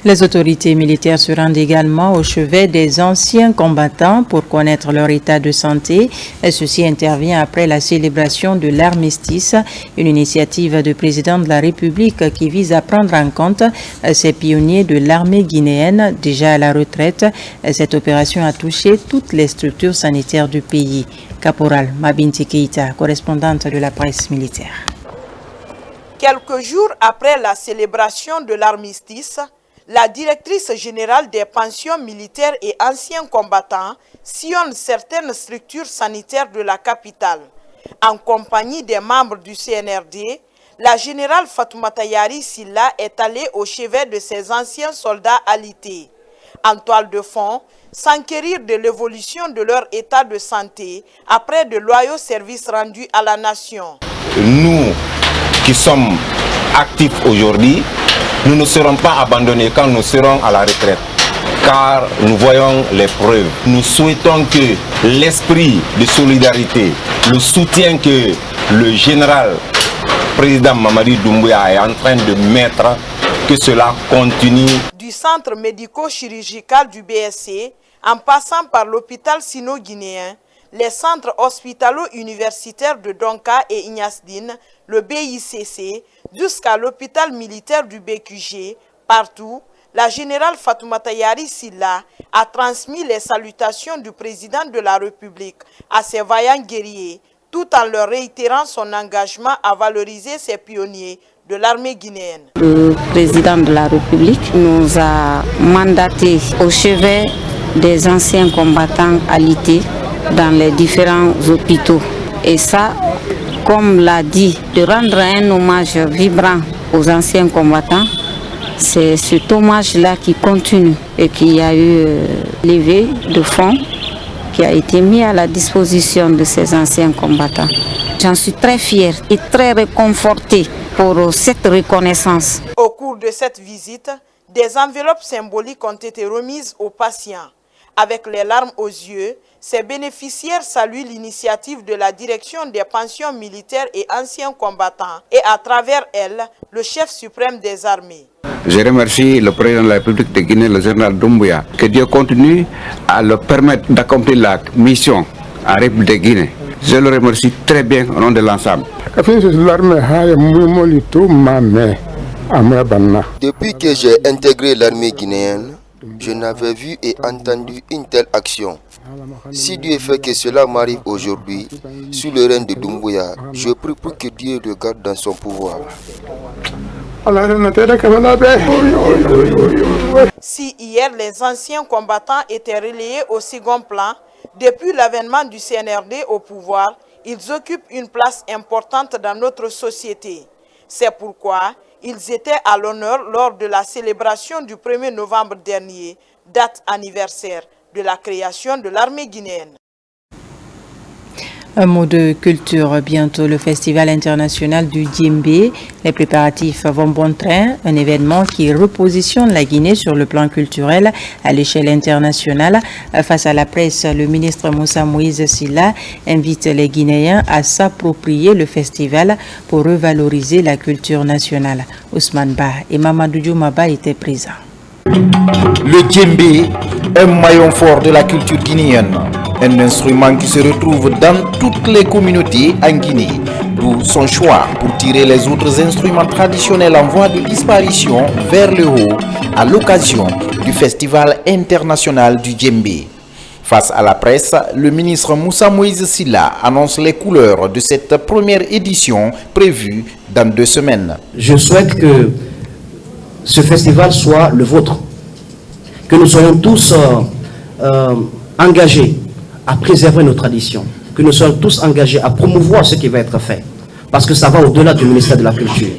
Les autorités militaires se rendent également au chevet des anciens combattants pour connaître leur état de santé. Et ceci intervient après la célébration de l'armistice, une initiative du président de la République qui vise à prendre en compte ces pionniers de l'armée guinéenne déjà à la retraite. Cette opération a touché toutes les structures sanitaires du pays. Caporal Mabinti Keita, correspondante de la presse militaire. Quelques jours après la célébration de l'armistice, la directrice générale des pensions militaires et anciens combattants sillonne certaines structures sanitaires de la capitale. En compagnie des membres du CNRD, la générale Fatoumata Yari Silla est allée au chevet de ses anciens soldats alités. En toile de fond, s'enquérir de l'évolution de leur état de santé après de loyaux services rendus à la nation. Nous qui sommes actifs aujourd'hui, nous ne serons pas abandonnés quand nous serons à la retraite, car nous voyons les preuves. Nous souhaitons que l'esprit de solidarité, le soutien que le général président Mamadi Doumbouya est en train de mettre, que cela continue. Du centre médico-chirurgical du BSC, en passant par l'hôpital sino-guinéen, les centres hospitalo-universitaires de Donka et Ignasdine, le BICC, jusqu'à l'hôpital militaire du BQG, partout, la générale Fatoumata Yari Silla a transmis les salutations du président de la République à ses vaillants guerriers, tout en leur réitérant son engagement à valoriser ces pionniers de l'armée guinéenne. Le président de la République nous a mandaté au chevet des anciens combattants alités dans les différents hôpitaux. Et ça, comme l'a dit, de rendre un hommage vibrant aux anciens combattants, c'est cet hommage-là qui continue et qui a eu levé de fonds qui a été mis à la disposition de ces anciens combattants. J'en suis très fière et très réconfortée pour cette reconnaissance. Au cours de cette visite, des enveloppes symboliques ont été remises aux patients. Avec les larmes aux yeux, Ces bénéficiaires saluent l'initiative de la direction des pensions militaires et anciens combattants et à travers elle, le chef suprême des armées. Je remercie le président de la République de Guinée, le général Doumbouya, que Dieu continue à le permettre d'accomplir la mission à la République de Guinée. Je le remercie très bien au nom de l'ensemble. Depuis que j'ai intégré l'armée guinéenne, je n'avais vu et entendu une telle action. Si Dieu fait que cela m'arrive aujourd'hui, sous le règne de Doumbouya, je prie pour que Dieu le garde dans son pouvoir. Si hier les anciens combattants étaient relayés au second plan, depuis l'avènement du CNRD au pouvoir, ils occupent une place importante dans notre société. C'est pourquoi ils étaient à l'honneur lors de la célébration du 1er novembre dernier, date anniversaire de la création de l'armée guinéenne. Un mot de culture, bientôt le Festival international du Djembé. Les préparatifs vont bon train, un événement qui repositionne la Guinée sur le plan culturel à l'échelle internationale. Face à la presse, le ministre Moussa Moïse Silla invite les Guinéens à s'approprier le festival pour revaloriser la culture nationale. Ousmane Ba et Mamadou Dioumaba étaient présents. Le djembé, un maillon fort de la culture guinéenne, un instrument qui se retrouve dans toutes les communautés en Guinée, d'où son choix pour tirer les autres instruments traditionnels en voie de disparition vers le haut à l'occasion du Festival international du djembé. Face à la presse, le ministre Moussa Moïse Silla annonce les couleurs de cette première édition prévue dans 2 semaines. Je souhaite que ce festival soit le vôtre, que nous soyons tous engagés à préserver nos traditions, que nous soyons tous engagés à promouvoir ce qui va être fait, parce que ça va au-delà du ministère de la Culture.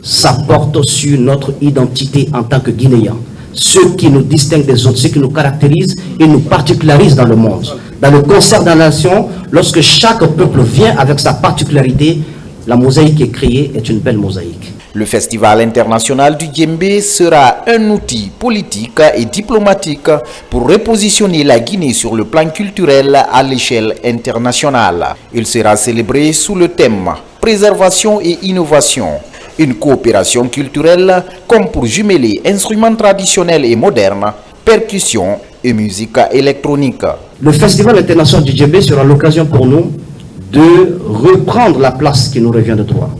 Ça porte sur notre identité en tant que Guinéens, ce qui nous distingue des autres, ce qui nous caractérise et nous particularise dans le monde. Dans le concert de la nation, lorsque chaque peuple vient avec sa particularité, la mosaïque qui est créée est une belle mosaïque. Le Festival international du djembé sera un outil politique et diplomatique pour repositionner la Guinée sur le plan culturel à l'échelle internationale. Il sera célébré sous le thème « Préservation et innovation ». Une coopération culturelle comme pour jumeler instruments traditionnels et modernes, percussions et musique électronique. Le Festival international du djembé sera l'occasion pour nous de reprendre la place qui nous revient de droit.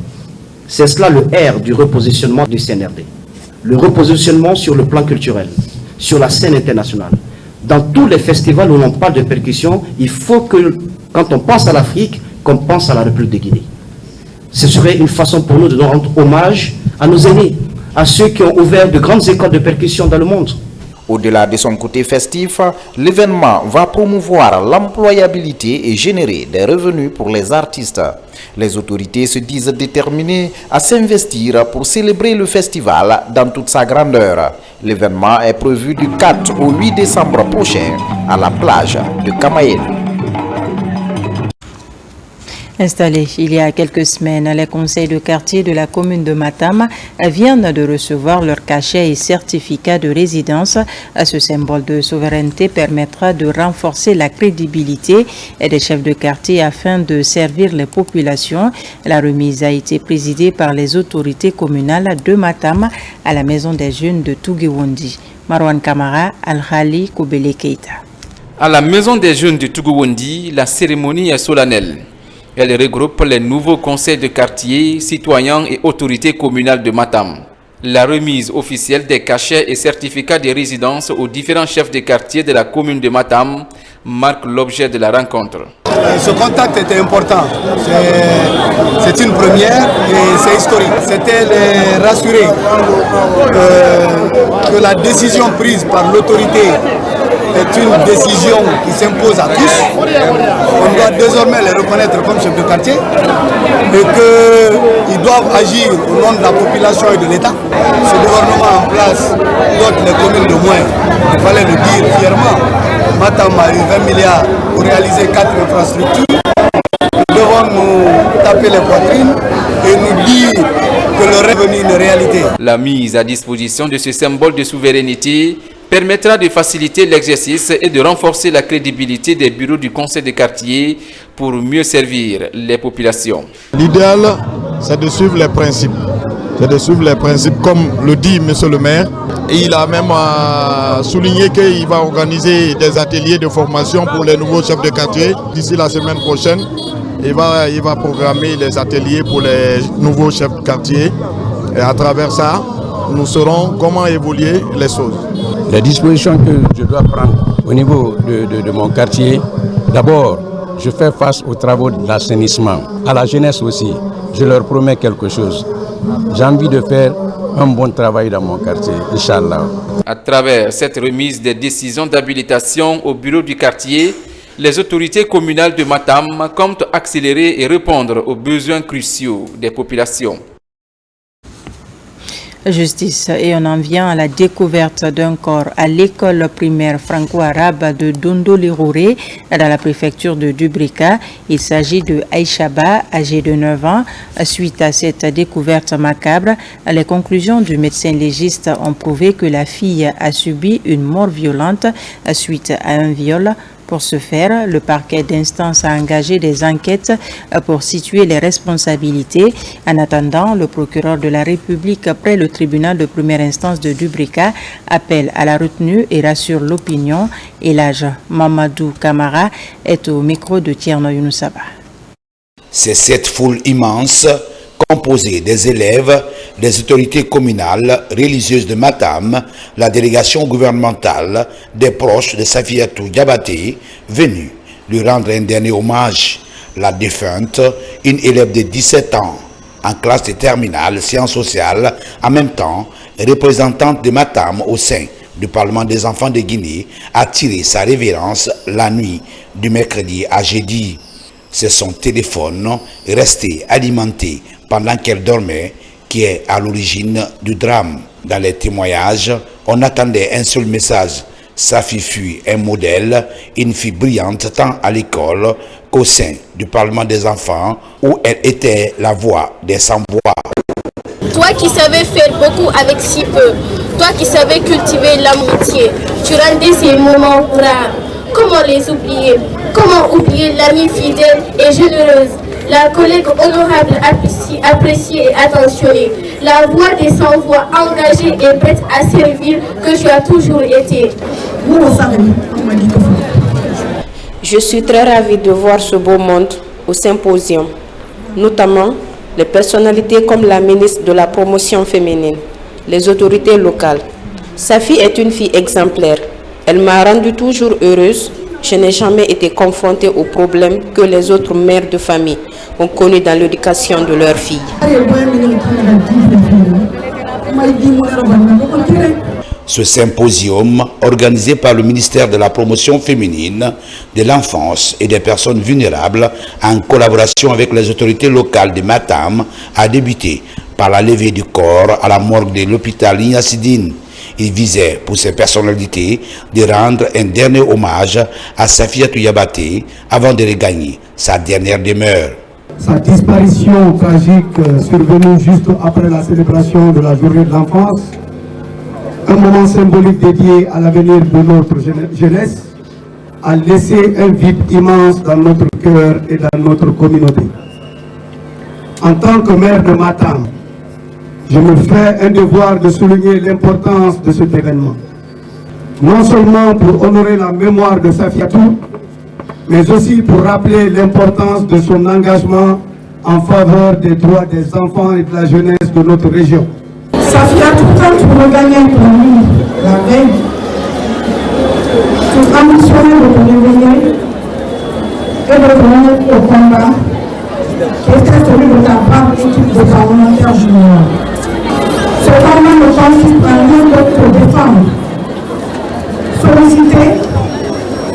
C'est cela le R du repositionnement du CNRD. Le repositionnement sur le plan culturel, sur la scène internationale. Dans tous les festivals où l'on parle de percussion, il faut que, quand on pense à l'Afrique, qu'on pense à la République de Guinée. Ce serait une façon pour nous de rendre hommage à nos aînés, à ceux qui ont ouvert de grandes écoles de percussion dans le monde. Au-delà de son côté festif, l'événement va promouvoir l'employabilité et générer des revenus pour les artistes. Les autorités se disent déterminées à s'investir pour célébrer le festival dans toute sa grandeur. L'événement est prévu du 4 au 8 décembre prochain à la plage de Kamayen. Installés il y a quelques semaines, les conseils de quartier de la commune de Matam viennent de recevoir leur cachet et certificat de résidence. Ce symbole de souveraineté permettra de renforcer la crédibilité des chefs de quartier afin de servir les populations. La remise a été présidée par les autorités communales de Matam à la maison des jeunes de Tougiwondi. Marwan Kamara, Al-Khali Koubele Keita. À la maison des jeunes de Tougiwondi, la cérémonie est solennelle. Elle regroupe les nouveaux conseils de quartier, citoyens et autorités communales de Matam. La remise officielle des cachets et certificats de résidence aux différents chefs de quartier de la commune de Matam marque l'objet de la rencontre. Ce contact était important. C'est une première et c'est historique. C'était de rassurer que la décision prise par l'autorité est une décision qui s'impose à tous. On doit désormais les reconnaître comme chefs de quartier et qu'ils doivent agir au nom de la population et de l'État. Ce gouvernement en place dote les communes de moins. Il fallait le dire fièrement. Matam a eu 20 milliards pour réaliser 4 infrastructures. Nous devons nous taper les poitrines et nous dire que le revenu est une réalité. La mise à disposition de ce symbole de souveraineté permettra de faciliter l'exercice et de renforcer la crédibilité des bureaux du conseil de quartier pour mieux servir les populations. L'idéal, c'est de suivre les principes. C'est de suivre les principes comme le dit M. le maire. Et il a même souligné qu'il va organiser des ateliers de formation pour les nouveaux chefs de quartier d'ici la semaine prochaine. Il va programmer les ateliers pour les nouveaux chefs de quartier. Et à travers ça, nous saurons comment évoluer les choses. Les dispositions que je dois prendre au niveau de mon quartier, d'abord, je fais face aux travaux de l'assainissement. À la jeunesse aussi, je leur promets quelque chose. J'ai envie de faire un bon travail dans mon quartier, Inch'Allah. À travers cette remise des décisions d'habilitation au bureau du quartier, les autorités communales de Matam comptent accélérer et répondre aux besoins cruciaux des populations. Justice, et on en vient à la découverte d'un corps à l'école primaire franco-arabe de Dondo-Lirouré dans la préfecture de Dubrika. Il s'agit de Aïchaba, âgée de 9 ans. Suite à cette découverte macabre, les conclusions du médecin légiste ont prouvé que la fille a subi une mort violente suite à un viol. Pour ce faire, le parquet d'instance a engagé des enquêtes pour situer les responsabilités. En attendant, le procureur de la République près le tribunal de première instance de Dubrika appelle à la retenue et rassure l'opinion. Et l'âge Mamadou Kamara est au micro de Tierno Younoussaba. C'est cette foule immense composée des élèves, des autorités communales, religieuses de Matam, la délégation gouvernementale, des proches de Safiatou Diabaté, venus lui rendre un dernier hommage. La défunte, une élève de 17 ans, en classe de terminale, sciences sociales, en même temps représentante de Matam au sein du Parlement des enfants de Guinée, a tiré sa révérence la nuit du mercredi à jeudi. C'est son téléphone resté alimenté pendant qu'elle dormait qui est à l'origine du drame. Dans les témoignages, on attendait un seul message. Sa fille fut un modèle, une fille brillante tant à l'école qu'au sein du Parlement des enfants où elle était la voix des sans-voix. Toi qui savais faire beaucoup avec si peu, toi qui savais cultiver l'amitié, tu rendais ces moments rares. Comment les oublier? Comment oublier l'amie fidèle et généreuse, la collègue honorable, appréciée et attentionnée, la voix des sans-voix engagée et prête à servir que tu as toujours été. Je suis très ravie de voir ce beau monde au symposium, notamment les personnalités comme la ministre de la promotion féminine, les autorités locales. Sa fille est une fille exemplaire. Elle m'a rendue toujours heureuse. Je n'ai jamais été confrontée aux problèmes que les autres mères de famille ont connus dans l'éducation de leurs filles. Ce symposium, organisé par le ministère de la Promotion féminine, de l'enfance et des personnes vulnérables, en collaboration avec les autorités locales de Matam, a débuté par la levée du corps à la morgue de l'hôpital Ignacidine. Il visait pour ces personnalités de rendre un dernier hommage à Safiatou Diabaté avant de regagner sa dernière demeure. Sa disparition tragique survenue juste après la célébration de la journée de l'enfance, un moment symbolique dédié à l'avenir de notre jeunesse, a laissé un vide immense dans notre cœur et dans notre communauté. En tant que maire de Matam, je me fais un devoir de souligner l'importance de cet événement. Non seulement pour honorer la mémoire de Safiatou, mais aussi pour rappeler l'importance de son engagement en faveur des droits des enfants et de la jeunesse de notre région. Safiatou, quand tu regagnais ton lit la veille, tu ambitionnais de te réveiller et de venir au combat, qui était celui de ta brave équipe de parlementaires juniors. Ce combat ne consiste en rien d'autre que défendre, solliciter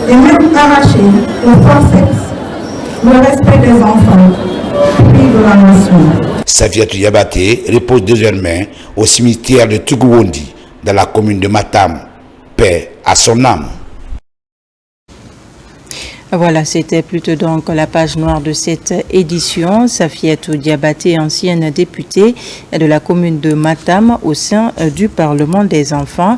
et même arracher au forceps le respect des enfants, puis de la nation. Safiatou Diabaté repose désormais au cimetière de Tougouondi, dans la commune de Matam. Paix à son âme. Voilà, c'était plutôt donc la page noire de cette édition. Safiatou Diabaté, ancienne députée de la commune de Matam au sein du Parlement des enfants,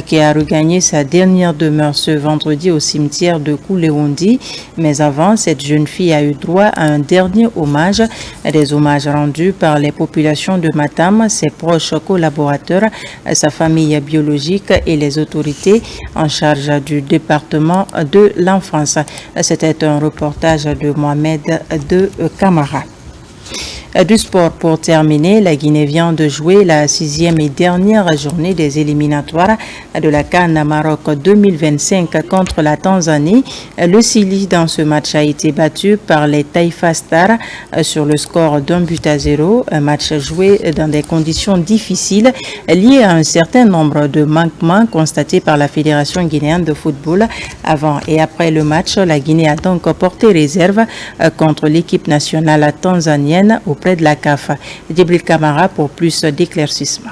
qui a regagné sa dernière demeure ce vendredi au cimetière de Kouléoundi. Mais avant, cette jeune fille a eu droit à un dernier hommage, des hommages rendus par les populations de Matam, ses proches collaborateurs, sa famille biologique et les autorités en charge du département de l'enfance. C'était un reportage de Mohamed de Camara. Du sport pour terminer, la Guinée vient de jouer la 6e et dernière journée des éliminatoires de la CAN Maroc 2025 contre la Tanzanie. Le Sili dans ce match a été battu par les Taifa Stars sur le score d'1-0. Un match joué dans des conditions difficiles liées à un certain nombre de manquements constatés par la Fédération guinéenne de football. Avant et après le match, la Guinée a donc porté réserve contre l'équipe nationale tanzanienne auprès de la CAF. Djibril Kamara pour plus d'éclaircissements.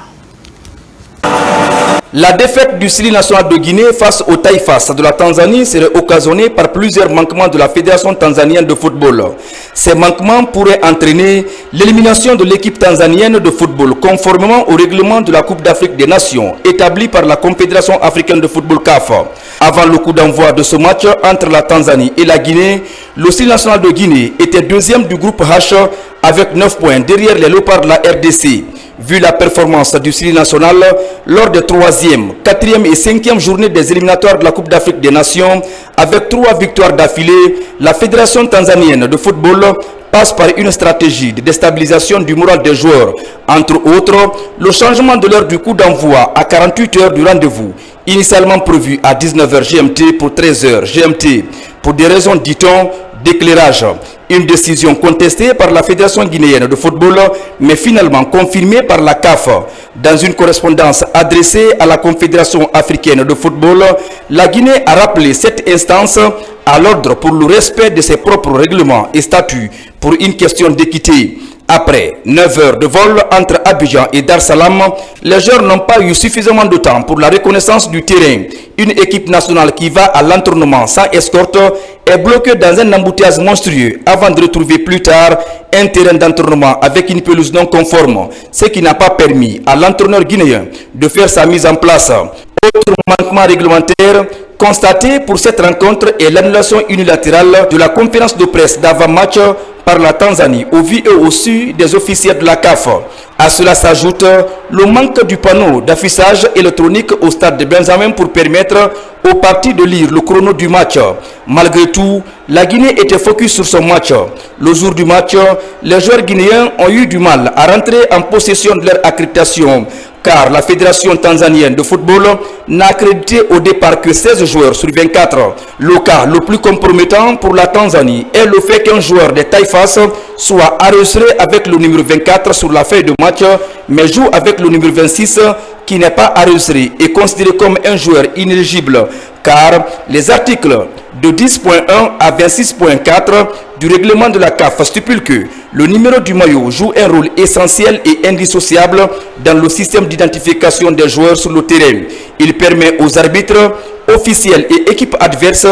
La défaite du Sili national de Guinée face au Taïfas de la Tanzanie serait occasionnée par plusieurs manquements de la Fédération tanzanienne de football. Ces manquements pourraient entraîner l'élimination de l'équipe tanzanienne de football conformément au règlement de la Coupe d'Afrique des Nations établi par la Confédération africaine de football CAF. Avant le coup d'envoi de ce match entre la Tanzanie et la Guinée, le Sili national de Guinée était deuxième du groupe H avec 9 points derrière les Léopards de la RDC. Vu la performance du Sili national lors des 3e, 4e et 5e journées des éliminatoires de la Coupe d'Afrique des Nations, avec 3 victoires d'affilée, la Fédération tanzanienne de football passe par une stratégie de déstabilisation du moral des joueurs. Entre autres, le changement de l'heure du coup d'envoi à 48 heures du rendez-vous, initialement prévu à 19h GMT pour 13h GMT, pour des raisons, dit-on, d'éclairage. Une décision contestée par la Fédération guinéenne de football, mais finalement confirmée par la CAF. Dans une correspondance adressée à la Confédération africaine de football, la Guinée a rappelé cette instance à l'ordre pour le respect de ses propres règlements et statuts pour une question d'équité. Après 9 heures de vol entre Abidjan et Dar Salam, les joueurs n'ont pas eu suffisamment de temps pour la reconnaissance du terrain. Une équipe nationale qui va à l'entraînement sans escorte est bloquée dans un embouteillage monstrueux avant de retrouver plus tard un terrain d'entraînement avec une pelouse non conforme, ce qui n'a pas permis à l'entraîneur guinéen de faire sa mise en place. Autre manquement réglementaire constaté pour cette rencontre est l'annulation unilatérale de la conférence de presse d'avant-match par la Tanzanie au vu et au su des officiels de la CAF. À cela s'ajoute le manque du panneau d'affichage électronique au stade de Benjamin pour permettre aux parties de lire le chrono du match. Malgré tout, la Guinée était focus sur son match. Le jour du match, les joueurs guinéens ont eu du mal à rentrer en possession de leur accréditation, car la Fédération tanzanienne de football n'a accrédité au départ que 16 joueurs sur 24. Le cas le plus compromettant pour la Tanzanie est le fait qu'un joueur des Taïfas soit enregistré avec le numéro 24 sur la feuille de match, mais joue avec le numéro 26 qui n'est pas enregistré et considéré comme un joueur inéligible, car les articles de 10.1 à 26.4 du règlement de la CAF stipulent que le numéro du maillot joue un rôle essentiel et indissociable dans le système d'identification des joueurs sur le terrain. Il permet aux arbitres, officiels et équipes adverses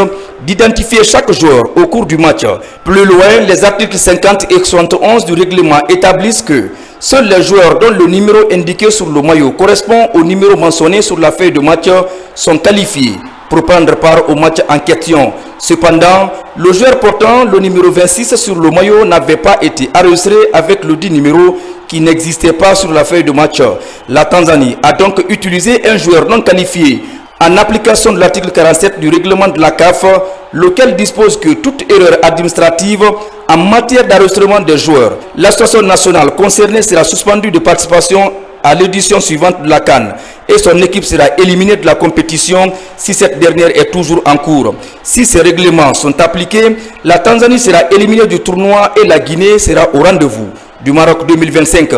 d'identifier chaque joueur au cours du match. Plus loin, les articles 50 et 71 du règlement établissent que seuls les joueurs dont le numéro indiqué sur le maillot correspond au numéro mentionné sur la feuille de match sont qualifiés pour prendre part au match en question. Cependant, le joueur portant le numéro 26 sur le maillot n'avait pas été enregistré avec le dit numéro qui n'existait pas sur la feuille de match. La Tanzanie a donc utilisé un joueur non qualifié en application de l'article 47 du règlement de la CAF, lequel dispose que toute erreur administrative en matière d'enregistrement des joueurs, l'association nationale concernée sera suspendue de participation à l'édition suivante de la CAN et son équipe sera éliminée de la compétition si cette dernière est toujours en cours. Si ces règlements sont appliqués, la Tanzanie sera éliminée du tournoi et la Guinée sera au rendez-vous du Maroc 2025.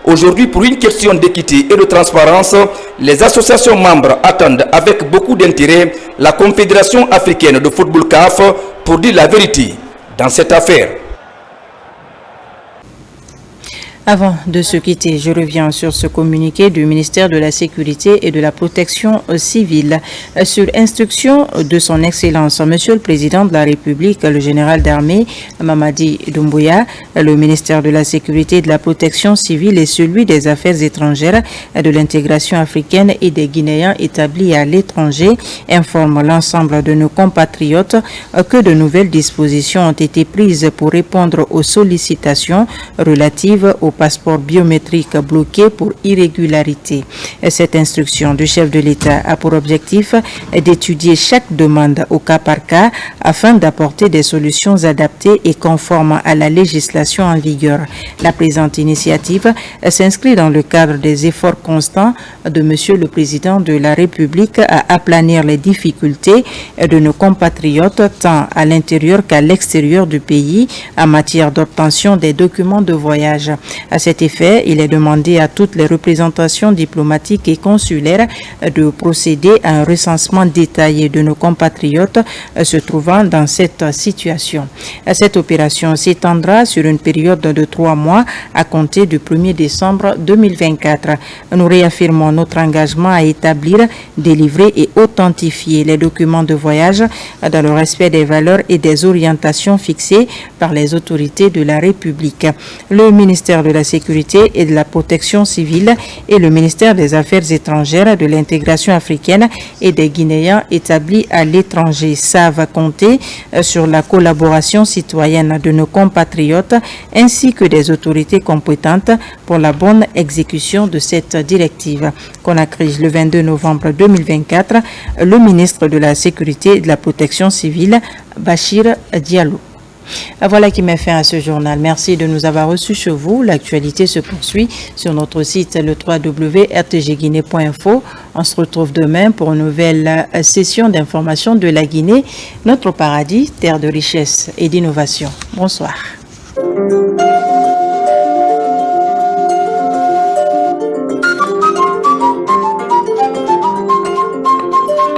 Aujourd'hui, pour une question d'équité et de transparence, les associations membres attendent avec beaucoup d'intérêt la Confédération africaine de football CAF pour dire la vérité dans cette affaire. Avant de se quitter, je reviens sur ce communiqué du ministère de la Sécurité et de la Protection civile. Sur instruction de son Excellence, Monsieur le Président de la République, le général d'armée Mamadi Doumbouya, le ministère de la Sécurité et de la Protection civile et celui des Affaires étrangères, de l'intégration africaine et des Guinéens établis à l'étranger informent l'ensemble de nos compatriotes que de nouvelles dispositions ont été prises pour répondre aux sollicitations relatives au passeport biométrique bloqué pour irrégularité. Cette instruction du chef de l'État a pour objectif d'étudier chaque demande au cas par cas afin d'apporter des solutions adaptées et conformes à la législation en vigueur. La présente initiative s'inscrit dans le cadre des efforts constants de Monsieur le Président de la République à aplanir les difficultés de nos compatriotes tant à l'intérieur qu'à l'extérieur du pays en matière d'obtention des documents de voyage. À cet effet, il est demandé à toutes les représentations diplomatiques et consulaires de procéder à un recensement détaillé de nos compatriotes se trouvant dans cette situation. Cette opération s'étendra sur une période de 3 mois à compter du 1er décembre 2024. Nous réaffirmons notre engagement à établir, délivrer et authentifier les documents de voyage dans le respect des valeurs et des orientations fixées par les autorités de la République. Le ministère de la Sécurité et de la Protection civile et le ministère des Affaires étrangères, de l'intégration africaine et des Guinéens établis à l'étranger savent compter sur la collaboration citoyenne de nos compatriotes ainsi que des autorités compétentes pour la bonne exécution de cette directive. Conakry, le 22 novembre 2024, le ministre de la Sécurité et de la Protection civile, Bachir Diallo. Voilà qui met fin à ce journal. Merci de nous avoir reçus chez vous. L'actualité se poursuit sur notre site le www.rtgguinée.info. On se retrouve demain pour une nouvelle session d'information de la Guinée, notre paradis, terre de richesse et d'innovation. Bonsoir.